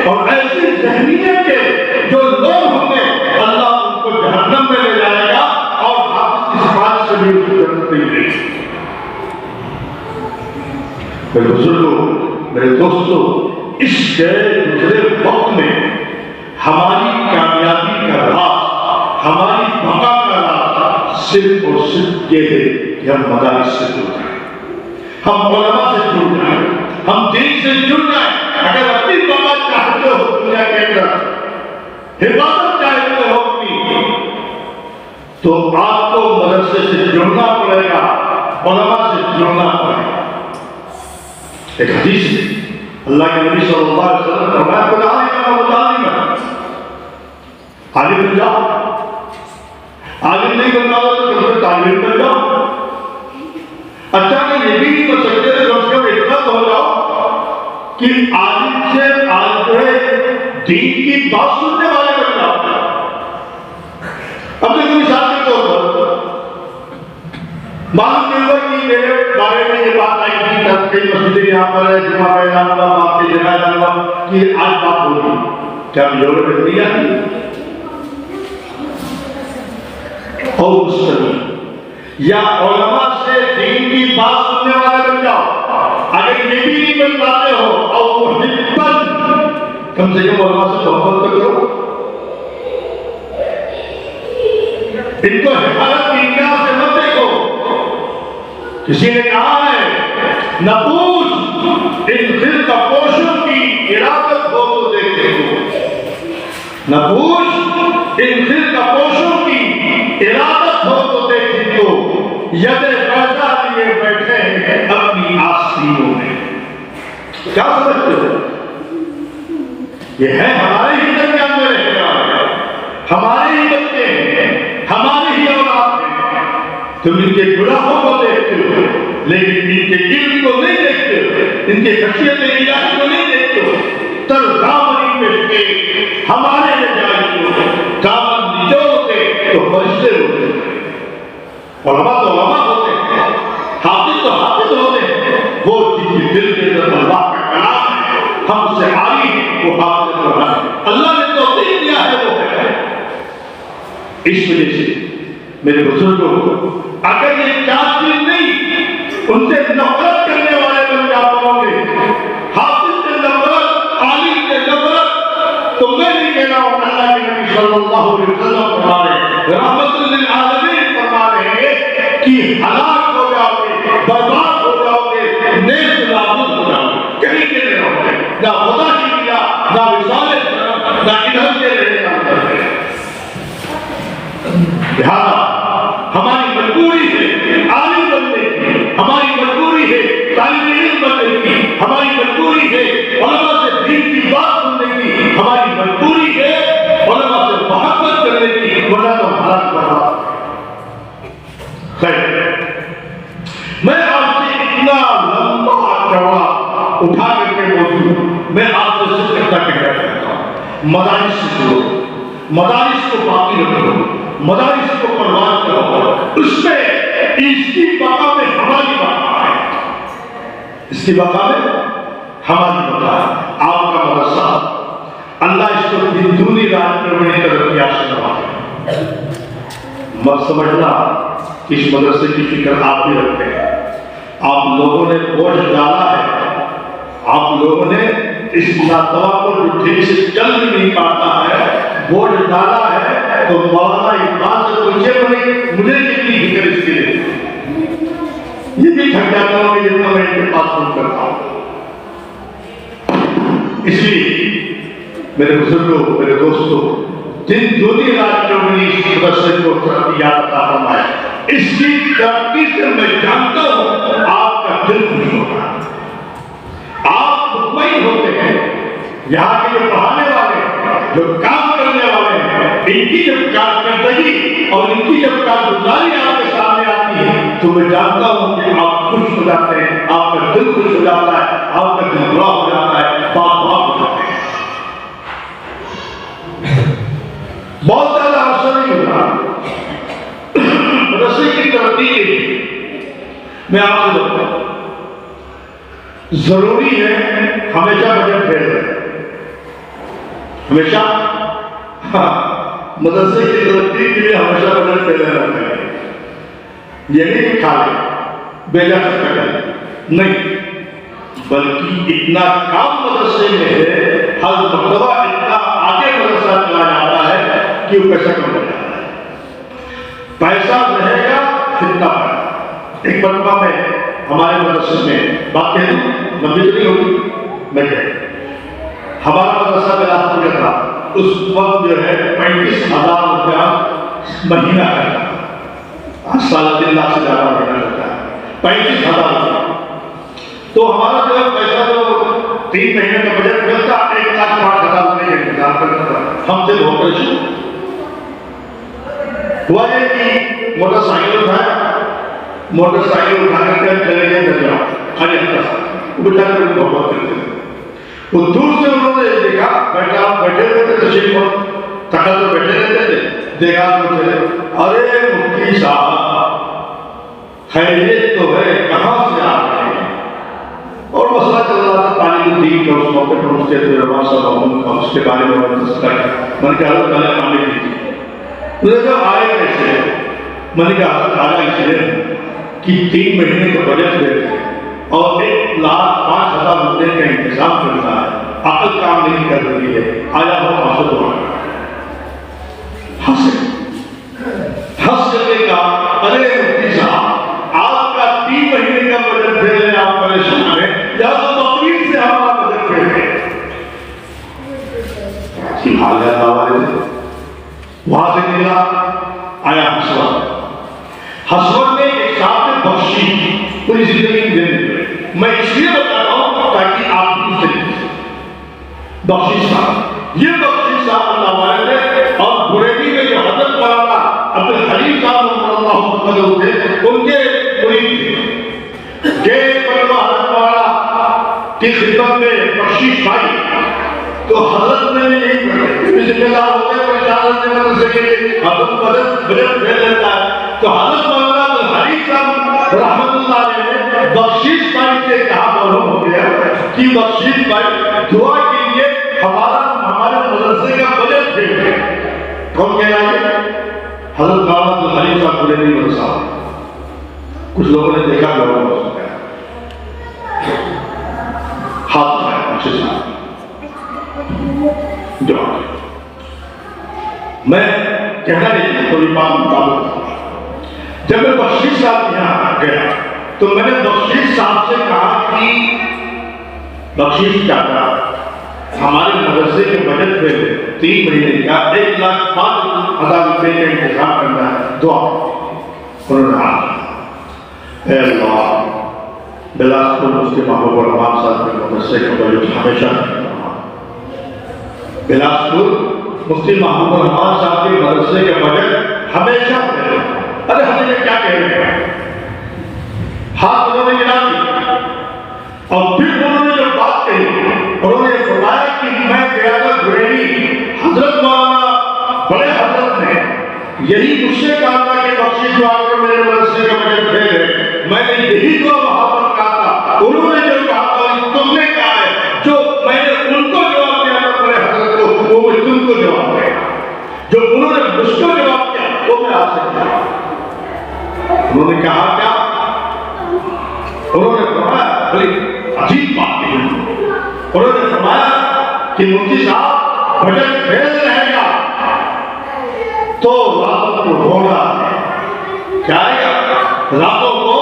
اور ایسی ذہنیت کے جو لوگ ہوں گے اللہ ان کو جہنم میں لے جائے گا اور حافظ اس بات سے بھی اس کو جنت نہیں دے گی۔ میرے بزرگوں، میرے دوستوں، اس گزرے وقت میں ہماری کامیابی کا راز، ہماری بقا کا راز صرف اور صرف یہ ہے کہ ہم مدارس سے جڑ جائیں، ہم علماء سے جڑ جائیں، ہم دین سے جڑ جائیں۔ اگر اپنی بقا چاہتے ہو دنیا کے اندر، حفاظت چاہتے ہو اپنی، تو آپ کو مدرسے سے جڑنا پڑے گا، علماء سے جڑنا پڑے گا۔ ایک حدیث ہے، اللہ کے نبی صلی اللہ علیہ وسلم نے فرمایا کہ عالم و تعلیم، عالم بن جاؤ، عالم نہیں بننا ہو تو کم سے تعلیم بن جاؤ۔ اچھا کہ یہ بھی نہیں بن سکتے تھے، کم سے کم اتنا تو ہو جاؤ کہ عالم سے دین کی بات سننے والے بن جاؤ۔ اپنے کو مثال کے طور پر معلوم نہیں ہوا کہ میرے بارے میں یہ بات آئی تھی، کئی مسجدیں یہاں پر ہے، جمعہ کا اعلان ہوا، آپ کی جگہ اعلان ہوا کہ آج بات ہوگی، کیا یورپ میں نہیں آتی؟ اور مسلم یا علماء سے دین کی بات سننے والے بن جاؤ۔ اگر یہ بھی نہیں بن پاتے ہو اور محبت، کم سے کم علماء سے محبت تو کرو، ان کو حفاظت کی نگاہ سے مت دیکھو۔ کسی نے کہا ہے نہ پوچھ ان خلق پوشوں کی ارادت ہو تو دیکھتے ہو، نہ پوچھ ان خلق پوشوں کی ارادت ہو تو دیکھتے ہو، ید پیدا لیے بیٹھے ہیں اپنی آستینوں میں۔ کیا سمجھتے ہو؟ یہ ہے ہمارے ہی درمیان میں رہنے والے، ہمارے ہی بچے ہیں، ہماری ہی اولاد ہیں۔ تم ان کے گناہوں کو دیکھتے ہو لیکن ان کے علم کو نہیں دیکھتے ہو، ان کے خشیت الہی کو نہیں دیکھتے ہو۔ تر دامنی پیش کے ہمارے لے جائیں گے، دامن نچوڑتے تو فرشتے ہوتے ہیں۔ علماء تو علماء ہوتے ہیں، حافظ تو حافظ ہوتے ہیں، وہ جن کے دل کے اندر اللہ کا کلام ہے، ہم سے عالی ہے، وہ حافظ قرآن ہے، اللہ نے توفیق دیا ہے وہ ہے۔ اس وجہ سے میرے بزرگوں، اگر یہ چار چیز نہیں، ان سے نفرت کرنے والے بن جاتے ہوں گے، حافظ سے نفرت، عالم سے نفرت، تو میں نہیں کہہ رہا ہوں، اللہ کے نبی صلی اللہ علیہ وسلم فرما رہے، رحمت للعالمین فرما رہے کہ ہلاک ہو جاؤ گے، برباد ہو جاؤ گے، نیست نابود ہو جاؤ گے، کہیں کے نہیں رہو گے، نہ خدا کی کیا، نہ رسالت، نہ ادھر کے رہنے والے۔ لہذا ہماری مجبوری ہے عالم بننے کی، ہماری مجبوری ہے طالب علم بننے کی، ہماری مجبوری ہے علماء سے دین کی بات سننے کی، ہماری مجبوری ہے علماء سے محبت کرنے کی، ورنہ تو ہلاک برباد۔ خیر، میں آپ سے اتنا لمبا چوڑا اٹھا کر کے موضوع میں آپ سے صرف اتنا کہنا چاہتا ہوں، مدارس سے جڑو، مدارس کو باقی رکھو، مدارس کو پروان کرو، اس میں اس کی بقا میں ہماری بقا ہے، اس کی بقا میں ہماری بقا ہے۔ آپ کا مدرسہ اللہ اس کو دنیا رات میں بڑی ترقیات سے نوازے۔ مت سمجھنا کہ اس مدرسے کی فکر آپ بھی رکھتے ہیں، آپ لوگوں نے بوجھ ڈالا ہے، آپ لوگوں نے اس ناتوا کو جو ٹھیک سے چل بھی نہیں پاتا ہے بوجھ ڈالا ہے، تو مولانا اقبال سے پوچھے مجھے کتنی فکر اس کے لیے، یہ بھی تھک جاتا ہوں کہ جتنا میں ان کے پاس فون کرتا ہوں۔ اس لیے میرے بزرگوں، میرے دوستوں، جن دونی راتوں میں اس مدرسے کو ترقیات عطا فرمائے، اس کی ترقی سے میں جانتا ہوں آپ کا دل خوش ہوگا، آپ مطمئن ہوتے ہیں۔ یہاں کے جو پڑھانے والے ہیں، جو کام کرنے والے ہیں، ان کی جب کارکردگی اور ان کی جب کارگزاری آپ کے سامنے آتی ہے تو میں جانتا ہوں کہ آپ خوش ہو جاتے ہیں، آپ کا دل خوش ہو جاتا ہے، آپ کا دل برا ہو جاتا ہے، بات ہو جاتے ہیں۔ بہت زیادہ عرصہ نہیں ہوگا مدرسے کی ترقی کے لیے میں آپ سے بتاؤں، ضروری ہے ہمیشہ بجٹ پھیل رہے، ہمیشہ مدرسے کی ترقی کے لیے ہمیشہ بجٹ پھیلے رہنا چاہیے. یہ نہیں کھا لے بیجا خرچہ کرے، نہیں، بلکہ اتنا کام مدرسے میں ہے، ہر مرتبہ اتنا آگے مدرسہ چلا جاتا ہے کہ وہ پیسہ کم ہو جاتا ہے. پیسہ رہے گا فتنہ پڑے. ایک مرتبہ میں ہمارے مدرسے میں بات کہہ دوں، لمبی تو نہیں ہوگی، میں کہہ ہمارا مدرسہ بلاسپور کا تھا. اس وقت جو ہے 35,000 روپیہ مہینہ کا، 3.5 لاکھ سے زیادہ مہینہ کرتا ہے، 35,000 روپیہ. تو ہمارا جو ہے پیسہ جو 3 مہینے کا بجٹ ملتا 1,05,000 روپئے کا انتظام کرتا تھا. ہم سے بہت پریشان ہوا ہے کہ موٹر سائیکل اٹھا کر کے چلے گئے دریا خالی ہفتہ سا، وہ بیچارے کو بہت کرتے تھے. وہ دور سے انہوں نے دیکھا، بیٹھے ہوئے تھے تشریف پر، تھکا تو بیٹھے رہتے تھے، دیکھا تو چلے، ارے مفتی صاحب خیریت تو ہے، کہاں سے آ رہے ہیں؟ اور مسئلہ چل رہا تھا تعلیم دین کا. اس موقع پر مجھے رحمان صاحب اس کے بارے میں تذکرہ کیا. میں نے کہا اللہ تعالیٰ پانی دیجیے. مجھے کہا آئے کیسے؟ میں نے کہا اللہ تعالیٰ اس لیے کہ 3 مہینے کا بجٹ دے اور 1,05,000 روپئے کا انتظام کرتا ہے، عقل کام نہیں کر رہی ہے، آیا ہو حاصل ہو رہا ہنس کرنے کا. ارے مفتی صاحب آپ کا 3 مہینے کا بجٹ دے رہے ہیں، آپ پریشان ہیں، یا تو تقریب سے ہمارا بجٹ دے رہے ہیں. حال ہے وہاں سے نکلا، آیا حسوت نے ایک ساتھ بخشی پوری زندگی دے دی. میں اس لیے بتا رہا ہوں تاکہ آپ بھی سے بخشی صاحب، یہ بخشی صاحب اللہ والے تھے. اور بریلی میں جو حضرت مولانا عبد الحلیم صاحب اللہ تھے، ان کے مرید تھے. یہ مرتبہ حضرت مولانا کی خدمت میں بخشش پائی تو حضرت نے ذمہ دار ہوتے ہیں پریشان مدرسے کے لیے، حضرت بجٹ دے دیتا ہے. تو حضرت مولانا عبد الحلیم صاحب رحمۃ اللہ علیہ نے بخشش پائی سے کہا معلوم ہو گیا کہ بخشش پائی دعا کیجیے ہمارے مدرسے کا بجٹ دے دے. کون کہہ رہا ہے؟ حضرت مولانا عبد الحلیم صاحب بولے نہیں مدرسہ. کچھ لوگوں نے دیکھا لوگوں نے ہاتھ اٹھایا اچھے سے میں کہنا نہیں تھوڑی بات مطابق. جب میں بخشش صاحب یہاں گیا تو میں نے بخشش صاحب سے کہا کہ بخشش چاہتا ہمارے مدرسے کے بجٹ پہ 3 مہینے کا 1,05,000 روپئے کا انتظام کرنا ہے، دعا. انہوں نے کہا اے اللہ بلاسپور مفتی محبوب الرحمان صاحب کے مدرسے کا بجٹ ہمیشہ بلاسپور مفتی محبوب الرحمان صاحب کے مدرسے کا بجٹ ہمیشہ. ارے ہم نے کیا کہہ رہے ہیں؟ ہاتھ انہوں نے گرا دی اور پھر انہوں نے جو بات کہی، انہوں نے فرمایا کہ میں گیا تھا گریلی، حضرت مولانا بڑے حضرت نے یہی مجھ سے کہا تھا کہ بخشش جو آپ میرے مدرسے کا بجٹ پھیل ہے. میں نے یہی دعا وہاں پر کہا تھا. انہوں نے جو کہا تھا تم نے کہا ہے، جو میں نے ان کو جواب دیا تھا بڑے حضرت کو، وہ میں تم کو جواب دیا. جو انہوں نے مجھ کو جواب دیا وہ میں آپ سے کہا. انہوں نے کہا کیا؟ انہوں نے فرمایا بڑی عجیب بات کی. انہوں نے فرمایا کہ مفتی صاحب بجٹ فیل رہے گا تو راتوں کو رونا ہے. کیا ہے گا؟ راتوں کو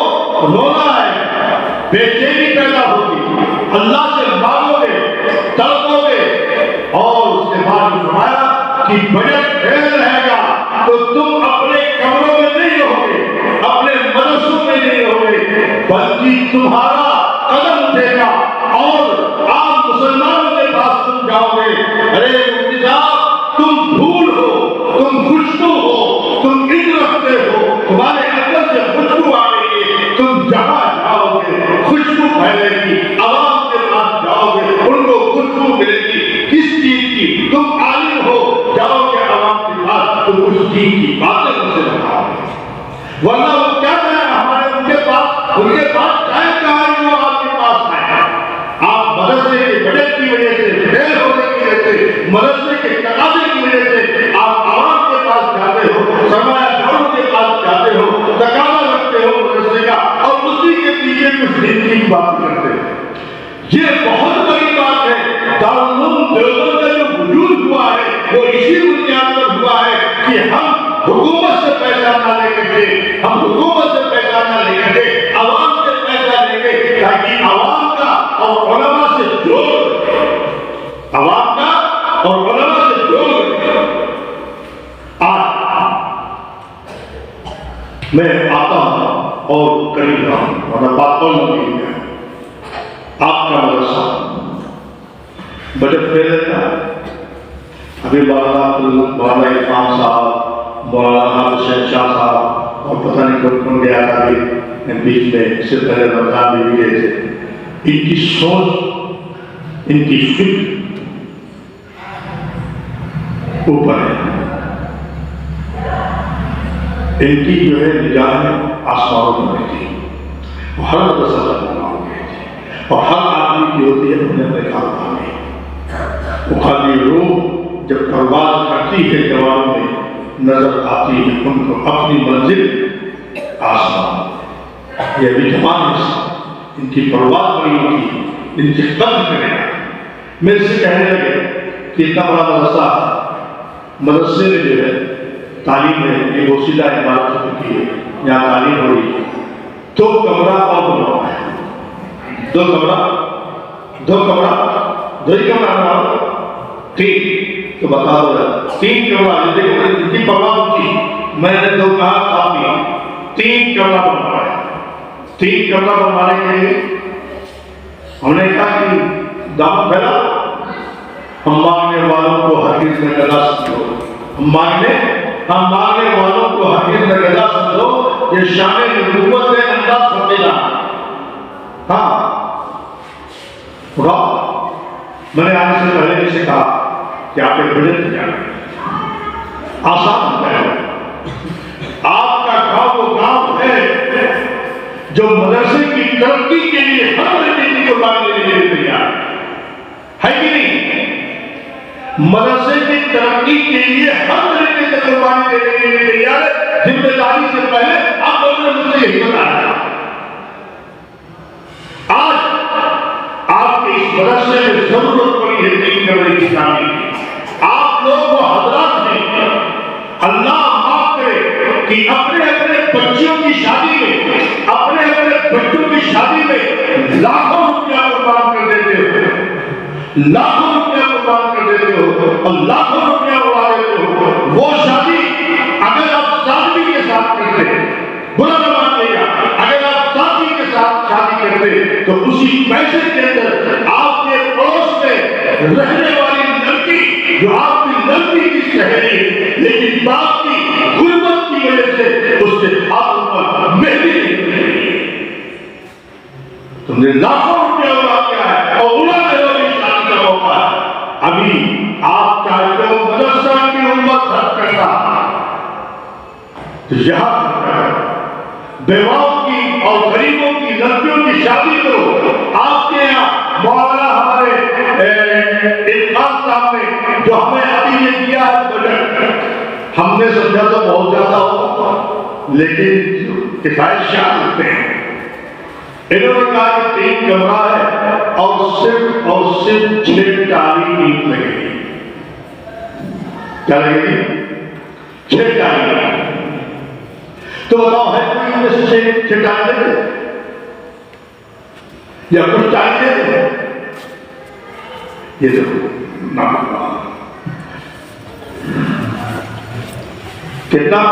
رونا ہے، بے چینی پیدا ہوگی، اللہ سے مانگو گے، تڑپو گے. اور اس کے بعد فرمایا کہ بجٹ فیل رہے گا تو تم اپنے کمروں میں نہیں رہو گے، اپنے مدرسوں میں نہیں رہو گے، بلکہ تمہارا قدم اٹھے گا اور عام مسلمانوں کے پاس تم جاؤ گے. ارے مفتی صاحب تم پھول ہو، تم خوشبو ہو، تم عزت رکھتے ہو، تمہارے اندر سے خوشبو آ رہی ہے. تم جہاں جاؤ گے خوشبو پھیلے گی، عوام کے پاس جاؤ گے ان کو خوشبو ملے گی. کس چیز کی؟ تم عالم ہو، جاؤ گے عوام کے پاس تو اس چیز کی باتیں ان سے بتاؤ گے. ورنہ وہ کیا کہیں ہمارے ان کے پاس ٹائم کہاں ہے وہ آپ کے پاس آئے. یہ بہت بڑی بات ہے. دارالعلوم دیوبند کا جو وجود ہوا ہے وہ اسی بنیاد پر ہوا ہے کہ ہم حکومت سے پیسہ نہ لے کر کے، ہم حکومت سے پیسہ نہ لے کر کے عوام سے پیسہ لے کے، تاکہ عوام کا اور علماء سے جوڑ، عوام کا اور علماء سے جوڑ. آج میں آتا ہوں اور قریب رہا ہوں اور بات کروں گی. آپ کا مدرسہ بجٹ پہ لیتا ہے. ابھی مولانا عرفان صاحب، مولانا حسین شاہ صاحب اور پتہ نہیں کون گیا تھا ابھی بیچ میں، اس سے پہلے رمضان بھی گئے تھے. ان کی سوچ، ان کی فکر اوپر ہے. ان کی جو ہے نگاہیں آسمانوں میں رہتی ہے. وہ ہر مدرسہ بنانا ہو گئی تھی اور ہر آدمی کی ہوتی ہے اپنے اپنے کاروبار میں. وہ خالی روح جب پرواز کرتی ہے جوان میں نظر آتی ہے ان کو اپنی منزل آسمان. یہ ابھی جوان ان کی پرواز بڑی ہوتی ہے، ان کی قدر کرے. میرے سے کہنے لگے کہ اتنا بڑا مدرسے میں جو ہے تعلیم ہے، یہ وہ سیدھا عمارت ہو چکی ہے، یہاں تعلیم ہو رہی ہے. 2 کمرہ اور بناؤ ہے، 2 کمرہ 2 ہی کمرہ بناؤ. 3 تو بتا دو 3 کمرہ. دیکھو اتنی پرواہ ہوتی، میں نے 2 کہا آپ 3 کمرہ بنوانا ہے. 3 کمرہ بنوانے کے لیے ہم نے کہا کہ دام پھیلا. ہم مانگنے والوں کو ہرگز نہ گدا سمجھو، ہم مانگنے والوں کو ہرگز نہ گدا سمجھو، یہ شان نبوت ہے انداز سمجھنا. ہاں میں نے آنے سے پہلے سے کہا کہ آپ ایک بجٹ تیار کریں. آسان ہوتا ہے. آپ کا گاؤں وہ گاؤں ہے جو مدرسے کی ترقی کے لیے ہر طریقے کی قربانی دینے کے لیے تیار ہے کہ نہیں؟ مدرسے کی ترقی کے لیے ہر طریقے سے قربانی دینے کے لیے تیار ہے. ذمہ داری سے پہلے آپ لوگوں نے مجھ سے یہی بتایا. آج آپ کے اس مدرسے میں ضرورت پڑی ہے 3 کمرے کی تعمیر کی. آپ لوگ وہ حضرات نے اللہ معاف کرے کہ اپنے بچیوں کی شادی میں، اپنے بچوں کی شادی میں لاکھوں روپیہ قربان کر دیتے ہو، لاکھوں روپیہ قربان کر دیتے ہو اور لاکھوں روپیہ اڑا دیتے ہو. وہ شادی اگر آپ سادگی کے ساتھ کرتے، برا نہ مانیے گا، اگر آپ سادگی کے ساتھ شادی کرتے تو اسی پیسے کے اندر آپ کے پڑوس میں رہنے والی لڑکی جو آپ کی لڑکی کی سہیلی ہے لیکن باپ کی غربت کی وجہ سے اس کے ہاتھوں پر مہندی نہیں ملی، تم نے لاکھوں روپیہ اڑا دیا ہے اور اڑا دے والی شادی کا موقع ہے. ابھی آپ چاہتے ہو مدرسہ کی امت خرچ کرتا تو یہاں بیواؤں کی اور غریبوں کی لڑکیوں کی شادی کرو. آپ کے یہاں مولانا ہمارے عرفان صاحب نے جو ہمیں ابھی یہ دیا ہے بجٹ، ہم نے سمجھا تو بہت زیادہ ہوگا لیکن کفایت شاہ لگتے ہیں. انہوں نے کہا کہ 3 کمرہ ہے اور صرف 6 ٹالی اینٹ لگے گی. کیا لگے گی؟ 6 ٹالی. تو بتاؤ ہے کوئی ان میں سے 6 ٹالی دے یا کچھ ٹالی دے؟ یہ دیکھو کتنا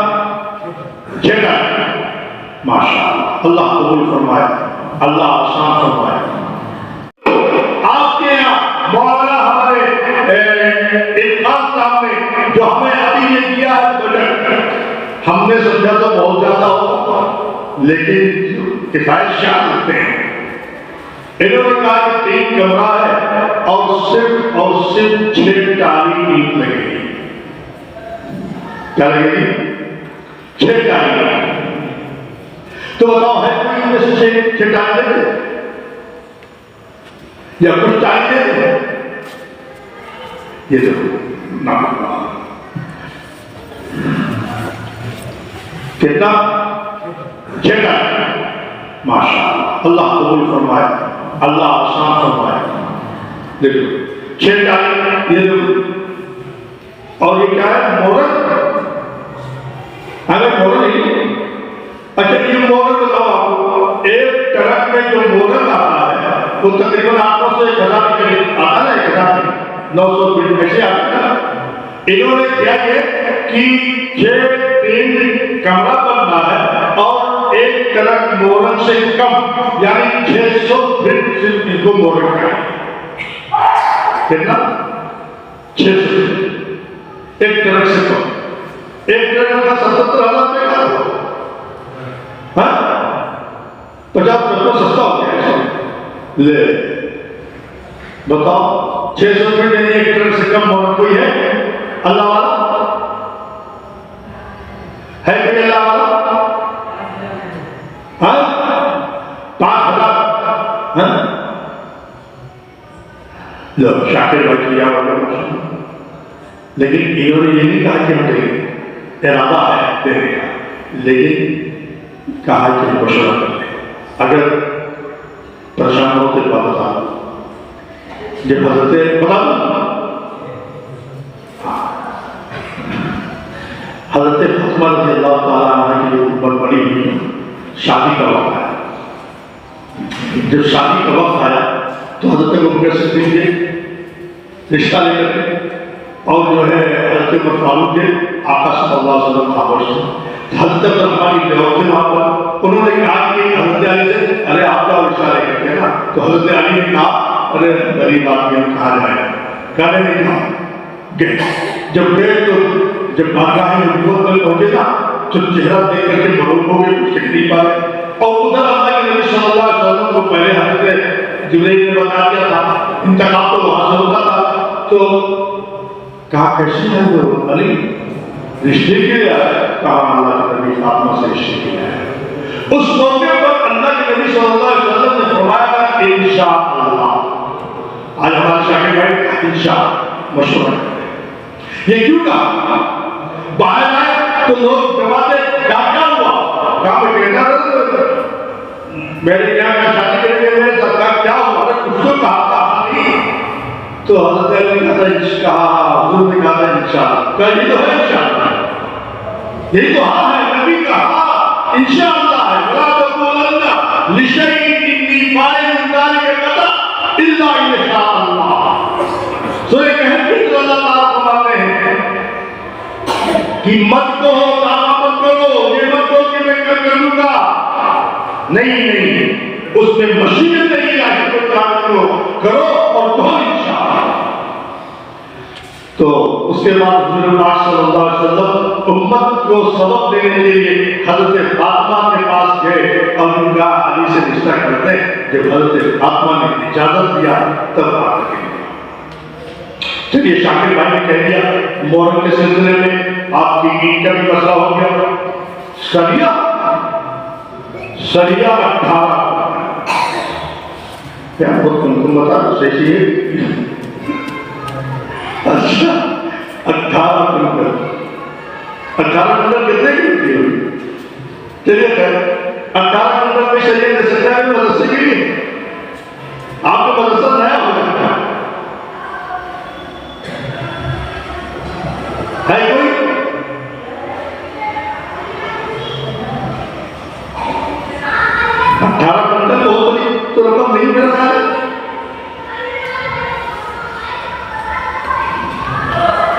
6 ٹالی. ماشاء اللہ قبول فرمائے، اللہ آسان فرمائے. آپ کے یہاں مولانا ہمارے عرفان صاحب نے جو ہمیں ابھی یہ دیا ہے بجٹ، ہم نے سمجھا تو بہت زیادہ ہوگا لیکن کفایت شاہ لگتے ہیں. انہوں نے کہا کہ 3 کمرہ ہے اور صرف 6 ٹالی اینٹ لگے گی. کیا لگے گی؟ 6 ٹالی. تو بتاؤ ہے کوئی ان میں سے 6 ٹالی دے یا کچھ ٹالی دے؟ یہ دیکھو کتنا 6 ٹالی. ماشاء اللہ قبول فرمائے، اللہ آسان فرمائے. دیکھو 6 تاریخ یہ دیکھو، اور یہ کیا ہے؟ مورت. اگر مورت ہی، اچھا یہ مورت بتاؤ آپ کو، ایک ٹرک میں جو مورت آتا ہے وہ تقریباً 800 سے 1000 کے قریب آتا ہے. 900 فٹ ایسے آتا ہے. انہوں نے کیا کہ یہ 3 کمرہ بننا ہے اور ایک ٹرک مورت سے کم، یعنی 600 فٹ صرف ان کو مورت کا ہے. کتنا؟ 600 فٹ ایک ٹرک سے کم. ایک ٹرک کا 77,000 روپے کا ہو، 50 روپے سستا ہو گیا. لے بتاؤ 600 فٹ یعنی ایک ٹرک سے کم مورت کوئی ہے؟ اللہ والا ہے کوئی؟ اللہ والا 5,000. لو شاکر بھائی کیا والا، لیکن انہوں نے یہ نہیں کہا کہ ہم دیں، ارادہ ہے دینے کا، لیکن کہا کہ ہم مشورہ کر لیں. اگر پریشان ہو تو بات بتا دو. جب حضرت بتا دو، حضرت فاطمہ رضی اللہ تعالیٰ عنہ کی عمر بڑی ہوئی، شادی کا وقت آیا. جب شادی کا وقت آیا تو حضرت ابوبکر صدیق کے رشتہ لے کر اور جو ہے حضرت عمر فاروق کے آقا صلی اللہ علیہ وسلم خاموش تھے. حضرت عبدالرحمن کی بیوت تھے وہاں پر. انہوں نے کہا کہ حضرت علی سے ارے آپ کا رشتہ لے کر کے نا، تو حضرت علی نے کہا ارے غریب آدمی ہم کہاں جائیں. کہنے نہیں کہا گئے. جب گئے تو جب بارگاہ نبوت میں پہنچے نا تو چہرہ دیکھ کر کے معلوم ہو گئے کچھ نہیں پا رہے. اور ادھر اللہ کے نبی صلی اللہ علیہ وسلم کو پہلے حضرت جبرائیل نے بتا دیا تھا، انتقال تو وہاں سے ہوتا تھا. تو کہا کیسے ہے وہ علی؟ رشتے کے لیے آیا. کہا اللہ کے نبی فاطمہ سے رشتے کے لیے آیا. اس موقع پر اللہ کے نبی صلی اللہ علیہ وسلم نے فرمایا انشاءاللہ. آج ہمارے شاکر بھائی انشاءاللہ مشورہ کرتے. یہ کیوں کہا؟ باہر آئے تو لوگ جماعتے کیا ہوا؟ کہا میں کہتا رہا میرے یہاں شادی کریں گے، میرے ساتھ کیا ہوا؟ اگر کچھ تو کہا تھا نہیں. تو حضرت علی نے کہا، حضور نے کہا انشاءاللہ. کہا یہ تو ہے انشاءاللہ، یہی تو ہاں ہے. نبی کہا انشاءاللہ ہے. وَلَا تَقُولَنَّ لِشَيْءٍ إِنِّي فَاعِلٌ ذَلِكَ غَدًا إِلَّا إِن شَاءَ اللَّهُ. سورہ کہف میں اللہ تعالیٰ فرماتے ہیں کہ مت کہو، دعویٰ مت کرو، یہ مت کہو کہ میں کر لوں گا. نہیں، اس میں مشیت نہیں ہے کہ کام کرو اور کہو انشاءاللہ. تو اس کے بعد حضور پاک صلی اللہ علیہ وسلم امت کو سبق دینے کے لیے حضرت فاطمہ کے پاس گئے اور ان کا علی سے رشتہ کرتے. جب حضرت فاطمہ نے اجازت دیا تب بات کی. چلیے شاکر بھائی نے کہہ دیا مورت کے سلسلے میں آپ کی عید کا بھی مسئلہ ہو گیا. سریہ 18 کیا بہت تم بتا صحیح ہے. اچھا 18 کنٹل کتنے کی ہوتی ہوئی؟ چلیے خیر 18 کنٹل میں شریعت دے سکتا ہے مدرسے کے لیے. آپ کو مدرسہ نیا ہو جاتا ہے کوئی 18 کنٹل بہت بڑی تو رقم نہیں میرا خیال ہے.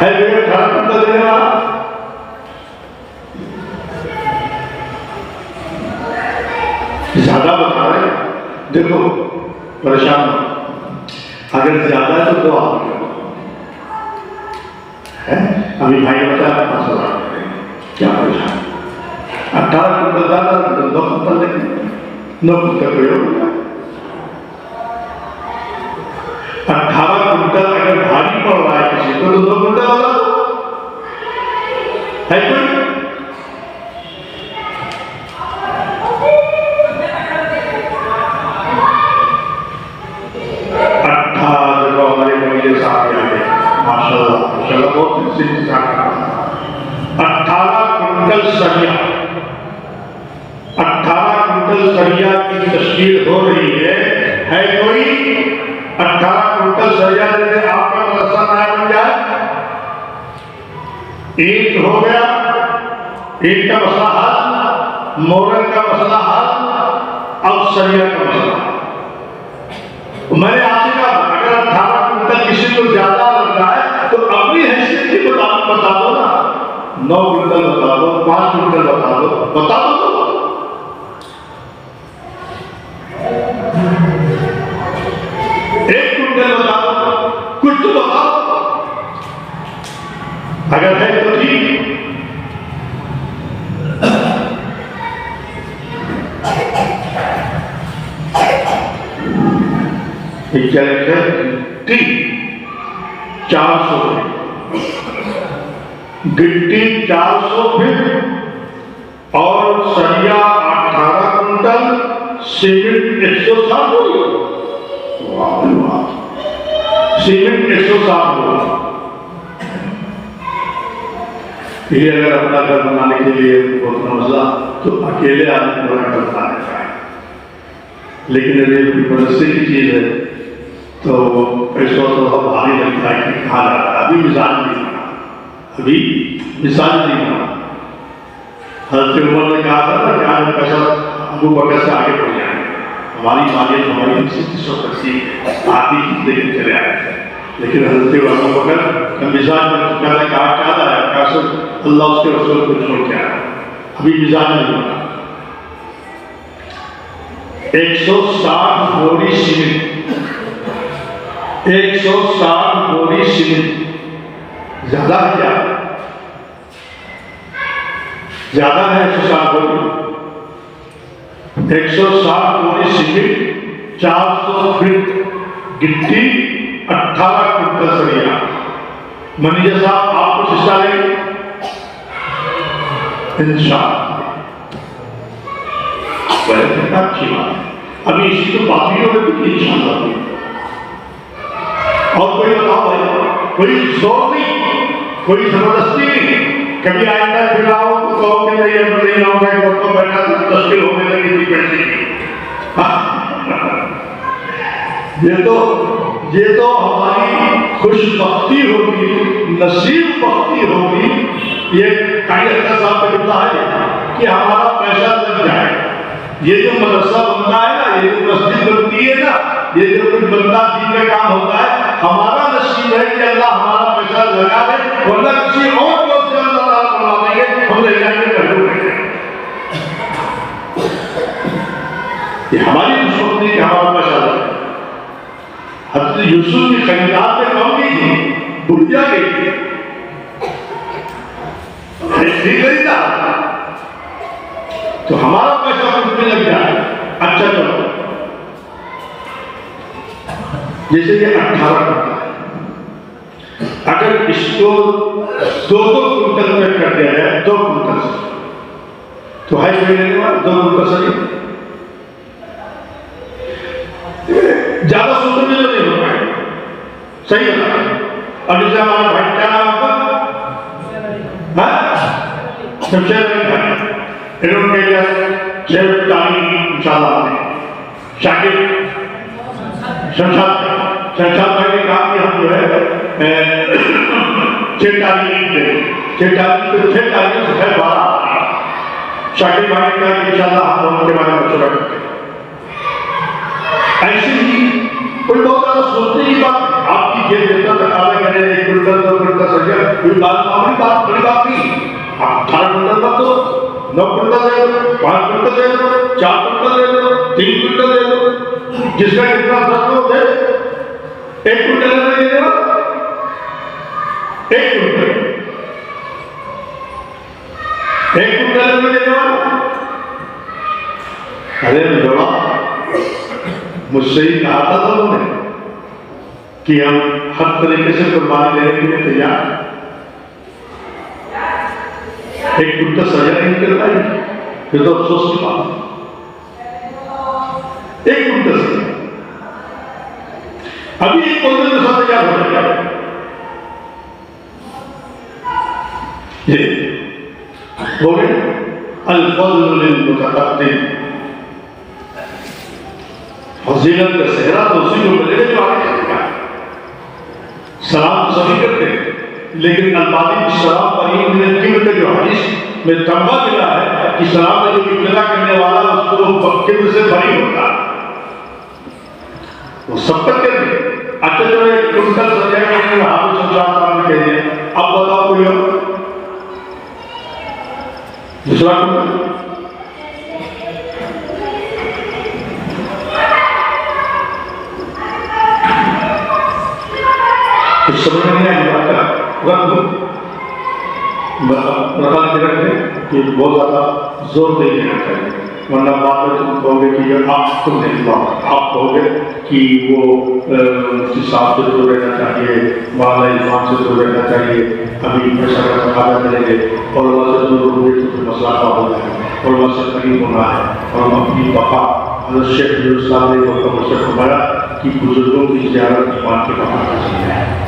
18 کنٹل دینے والا زیادہ بتا رہے ہیں. دیکھو پریشان اگر زیادہ ہے تو 2 آدمی ابھی بھائی بتایا 5,000 کیا پریشان. 18 کنٹل زیادہ 2 کنٹل دیکھیں 9 کنٹل کوئی ہوگا. 18 کنٹل اگر بھاری پڑ رہا ہے کسی کو تو 2 کنٹل والا ہے کوئی. بہت 18 کنٹل سریا 18 کنٹل سریا کی تشکیل ہو رہی ہے ہے کوئی 18 کنٹل سریا دے دے آپ کا مدرسہ نہ بن جائے؟ اینٹ ہو گیا، اینٹ کا مسئلہ حل، مورن کا مسئلہ حل، اب سریا کا مسئلہ حل۔ میں نے آپ سے کہا اگر 18 کنٹل کسی کو زیادہ لگ رہا ہے تو اپنی حیثیت کی مطابق بتا دو نا، 9 کنٹل بتا دو، 5 کنٹل بتا دو، بتا دو۔ 1 کنٹل بتا دو، کچھ تو بتا دو، اگر ہے تو ٹھیک۔ کیا لکھا ہے؟ گٹی 400 گٹی 400 فٹ اور سریا 18 کنٹل، سیمنٹ 160 ہوگی، سیمنٹ 160 ہوگی۔ یہ اگر اپنا گھر بنانے کے لیے بہت مسئلہ تو اکیلے آدمی بڑا کرتا ہے، لیکن یہ پرستی کی چیز ہے تو پیسوں تو بہت بھاری لگتا ہے کہ کہاں جا رہا ہے۔ ابھی مثال نہیں بنا، ابھی مثال نہیں بنا۔ حضرت عمر نے کہا تھا نا کہ آج پیسہ ابو بکر سے آگے بڑھ جائیں گے، ہماری مالیت ہماری 380 آتی لے کے چلے آئے تھے، لیکن حضرت ابو بکر کا مزاج بن چکا تھا کہ آج کیا لایا، کیسے اللہ اس کے رسول کو چھوڑ کے آیا، ابھی مزاج نہیں بنا۔ 160 بوری سیمنٹ، 160 بوری سیمنٹ زیادہ ہے کیا؟ زیادہ ہے 160 بوری؟ 160 بوری سیمنٹ، 400 فٹ گٹی، 18 کنٹل سریا۔ منیجر صاحب آپ کچھ حصہ لیں گے انشاءاللہ؟ اچھی بات ہے، ابھی اسی کو باقیوں میں بھی انشاءاللہ ہوگی۔ اور کوئی بتاؤ بھائی، کوئی زور نہیں، کوئی زبردستی نہیں، کبھی آئندہ پھر آؤ تو کہو کہ نہیں اب نہیں آؤں گا، ایک وقت بیٹھا تو تشکیل ہونے لگی تھی پیسے کی۔ یہ تو ہماری خوش بختی ہوگی، نصیب بختی ہوگی، یہ کئی اچھا صاحب کا لکھتا ہے کہ ہمارا پیسہ لگ جائے۔ یہ جو مدرسہ بنتا ہے نا، یہ جو مسجد بنتی ہے نا، یہ جو کوئی بندہ دین کا کام ہوتا ہے، ہمارا نصیب ہے کہ اللہ ہمارا پیسہ لگا دے، ورنہ کسی اور کو سے اللہ تعالیٰ بنا دیں گے، ہم لے جائیں گے گھروں میں۔ یہ ہماری خوشبختی کہ ہمارا پیسہ لگا۔ حضرت یوسف کی خریدار میں کم کی تھی، بھولیا گئی تھی، خریدار تو ہمارا پیسہ کچھ میں لگ جائے۔ اچھا چلو، جیسے یہ 18 کنٹل ہے، اگر اس کو 2 کنٹل میں کر دیا جائے، 2 کنٹل سے تو ہے کوئی لینے والا 2 کنٹل سے زیادہ سوچنے میں نہیں ہو پائے، صحیح ہوتا۔ اب جیسے ہمارا بھائی کیا نام آپ کا؟ شمشیر بھائی، انہوں نے کہا شیخ تعلیم انشاءاللہ نے شاکر شمشاد بھائی نے کہا کہ ہم جو ہے 6 تعلیم دیں، 6 تعلیم سے 12 شاکر بھائی نے کہا کہ انشاءاللہ ہم دونوں کے بارے میں مشورہ کرتے ہیں۔ ایسی ہی کوئی بہت زیادہ سوچنے کی بات، آپ کی جیب جتنا تقاضا کرے 1 کنٹل 2 کنٹل سریا، کوئی بات معمولی بات، بڑی بات نہیں۔ آپ 18 کنٹل مت دو، 9 کنٹل دے دو، 5 کنٹل دے دو، 4 کنٹل دے دو، 3 کنٹل دے دو، جس کا کتنا سر ہو دے۔ 1 کنٹل میں دے دو، 1 کنٹل 1 کنٹل میں دے دو۔ ارے جوڑا مجھ سے ہی کہا تھا انہوں نے کہ ہم ہر طریقے سے قربانی دینے کے لیے تیار ہیں۔ 1 کنٹل سریا نہیں کرتا ہے، پھر تو افسوس کی بات ہے۔ 1 کنٹل سریا ابھی 1 کنٹل میں سب تیار ہو جائے گا۔ یہ ہو گئے الفضل للمتقدم۔ فضیلت کا صحرا تو اسی کو ملے گا جو آگے چل گیا. سلام تو سبھی کرتے ہیں لیکن البانی کی سلام پر یہ جو حدیث میں تمغہ ملا ہے کہ سلام میں جو ابتدا کرنے والا اس کو کبر سے بری ہوتا ہے وہ سب تک کہتے ہیں. اچھا جو ہے کنٹل سجائے کہ حافظ شمشاد صاحب نے کہہ دیا اب بتاؤ کوئی اور دوسرا کنٹل کچھ سمجھ نہیں آئی بات کا رکھ دو رکھا کے رکھ دیں کہ بہت زیادہ زور نہیں دینا چاہیے ورنہ بعد میں تم کہو گے کہ یہ آپ خود نہیں بات آپ کہو گے کہ وہ مفتی صاحب سے دور رہنا چاہیے مولانا عرفان سے دور رہنا چاہیے ابھی پیسہ کا تقاضا کریں گے علماء سے دور ہوئے تو پھر مسئلہ کا ہو جائے گا علماء سے قریب ہونا ہے اور اپنی بقا حضرت شیخ نور صاحب نے وہ سے فرمایا کہ بزرگوں کی زیارت ایمان کے بقا کا ذریعہ ہے.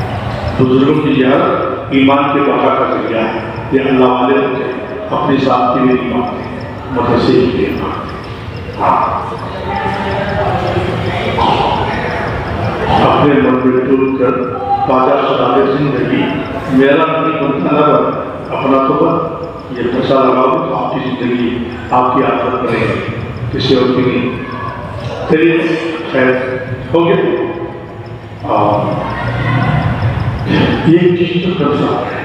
بزرگوں کی زیارت ایمان کے بقا کا ذریعہ ہے. یہ اللہ والے ہوتے ہیں اپنی ذات کے لیے نہیں مانتے مدرسے کے لیے مانتے. اپنے من میں ڈوب کر باجا شدہ زندگی میرا نہیں بنتا نہ اپنا تو بن یہ پیسہ لگاؤ تو آپ کی زندگی آپ کی عادت کرے گی کسی اور کی نہیں. چلیے خیر ہو گیا. یہ چیز تو کر سکتا ہے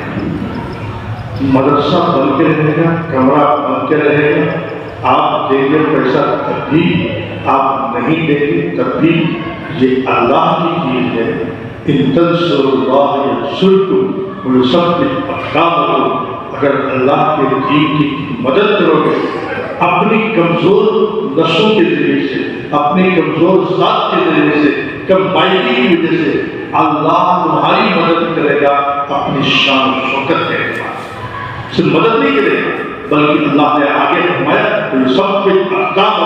مدرسہ بن کے رہے گا کمرہ بن کے رہے گا آپ دیں گے پیسہ تب بھی آپ نہیں دیں گے تب بھی یہ اللہ کی چیز ہے. ان تنصروا اللہ ینصرکم ویثبت اقدامکم. اگر اللہ کے دین کی مدد کرو گے اپنی کمزور نسوں کے ذریعے سے اپنی کمزور ذات کے ذریعے سے کم مائکی کی وجہ سے اللہ تمہاری مدد کرے گا اپنی شان و شوکت کے اعتبار سے. صرف مدد نہیں کرے گا بلکہ اللہ نے آگے فرمایا تو سب کے اقدام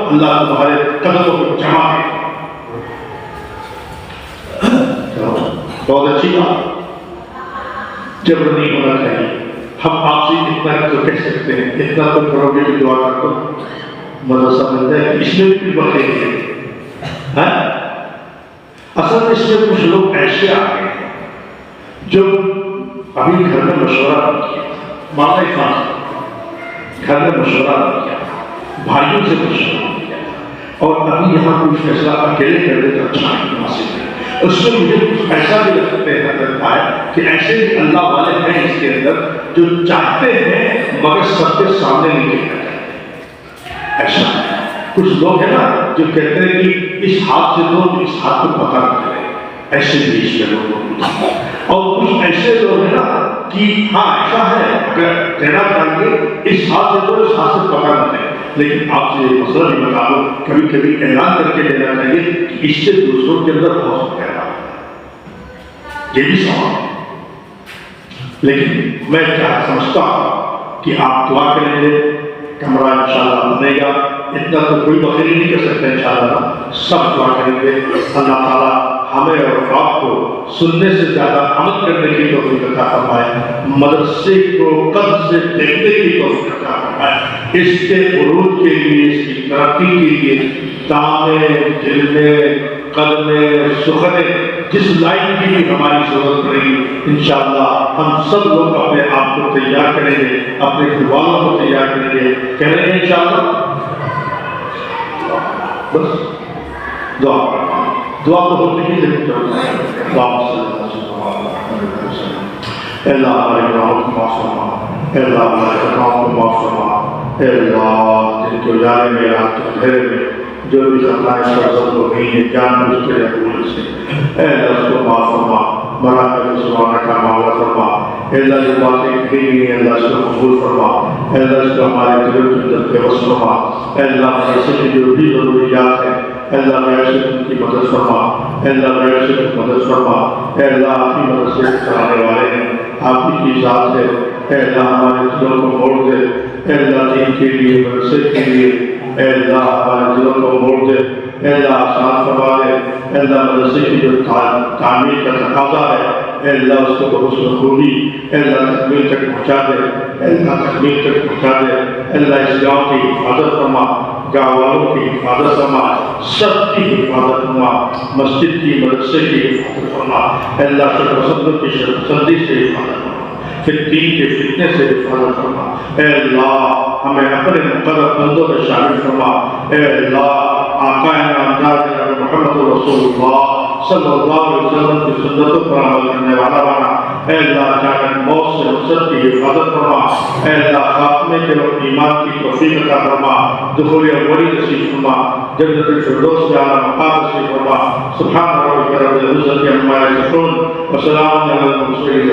اللہ تمہارے قدموں کو جمع کرے. بہت اچھی بات جبر نہیں ہونا چاہیے. ہم آپ سے اتنا تو کہہ سکتے ہیں اتنا تو کرو گے کہ دعا کر دو مدرسہ مل جائے اس میں بھی بڑھے گے. اصل میں اس میں کچھ لوگ ایسے آ گئے ہیں جو ابھی گھر میں مشورہ نہیں کیا. ماتا خان گھر میں مشورہ نہیں کیا بھائیوں سے مشورہ نہیں کیا اور ابھی یہاں کوئی فیصلہ اکیلے کر دے تو اچھا نہیں مناسب ہے. اس میں مجھے کچھ ایسا بھی لگتا ہے کہ ایسے بھی اللہ والے ہیں اس کے اندر جو چاہتے ہیں مگر سب کے سامنے نہیں کہنا چاہتے. ایسا کچھ لوگ ہیں نا جو کہتے ہیں کہ اس ہاتھ سے دو اس ہاتھ کو پتہ نہ چلے. ایسے بھی اس کے لوگ اور کچھ ایسے لوگ ہیں نا کہ ہاں ایسا ہے اگر دینا چاہیے اس ہاتھ سے دو اس ہاتھ سے پتہ نہ چلے. لیکن آپ سے یہ مسئلہ بھی بتا دو کبھی کبھی اعلان کر کے دینا چاہیے کہ اس سے دوسروں کے اندر بہت پیدا یہ بھی سوال ہے. لیکن میں کیا سمجھتا ہوں کہ آپ دعا کریں گے کمرہ انشاءاللہ بنے گا. اتنا تو کوئی بخیری نہیں کر سکتا انشاءاللہ سب دعا کریں گے. اللہ تعالیٰ ہمیں اور آپ کو سننے سے زیادہ عمل کرنے کی توفیق عطا فرمائے. مدرسے کو قد سے دیکھنے کی توفیق عطا فرمائے. اس کے عروج کے لیے اس کی ترقی کے لیے دامے جلدے قدمے سخنے جس لائن کی بھی ہماری ضرورت پڑے گی انشاءاللہ ہم سب لوگ اپنے آپ کو تیار کریں گے اپنے گھر والوں کو تیار کریں گے. کہہ رہے ہیں انشاءاللہ بس دعا دعا تو ہوتی ہی لیکن اللہ ہمارے گناہوں کو معاف فرما. اللہ ہمارے خطاؤں کو معاف فرما. اللہ جن کے اجالے میں رات کے اندھیرے میں جو بھی خطائیں سرزد ہو گئی ہیں جان بوجھ کے یا بھول سے اللہ اس کو معاف فرما. بڑا کر سبحانہ کا معاملہ فرما. اللہ جو باتیں کہی گئی ہیں اللہ اس کو قبول فرما. اللہ اس کو ہمارے دلوں کے اندر بے بس فرما. اللہ مدرسے کی جو بھی ضروریات ہیں اللہ غیر سے ان کی مدد فرما. اللہ غیر سے مدد فرما. اللہ آپ کی مدد سے چلانے والے ہیں آپ کی ذات ہے. اللہ ہمارے دلوں کو موڑ دے. اللہ دین کے لیے مدرسے کے لیے اللہ ہمارے دلوں کو موڑ دے. اللہ آسان فرما دے. اللہ مدرسے کی جو تعمیر کا تقاضا ہے اللہ اس کو بحسن خوبی اللہ تکمیل تک پہنچا دے. اللہ تکمیل تک پہنچا دے. اللہ اس گاؤں کی حفاظت فرما. گاؤں والوں کی حفاظت فرما، سب کی حفاظت فرما، مسجد کی مدرسے کی حفاظت فرما، اے اللہ شکر صدر کی شرمسندی سے حفاظت فرما، فتنی کے فتنے سے حفاظت فرما، اے اللہ ہمیں اپنے مقرر بندوں میں شامل فرما، اے اللہ آقا نامدار جناب محمد رسول اللہ صلی اللہ علیہ وسلم کی سنتوں پر عمل کرنے والا بنا، اے اللہ جان موت سے نصرت کی حفاظت فرما، اے اللہ خاتمے کے وقت ایمان کی توفیق عطا فرما، دخول اولی نصیب فرما، جنت الفردوس کے اعلیٰ مقام نصیب فرما، سبحان ربک رب العزت عما یصفون وسلام علی المرسلین.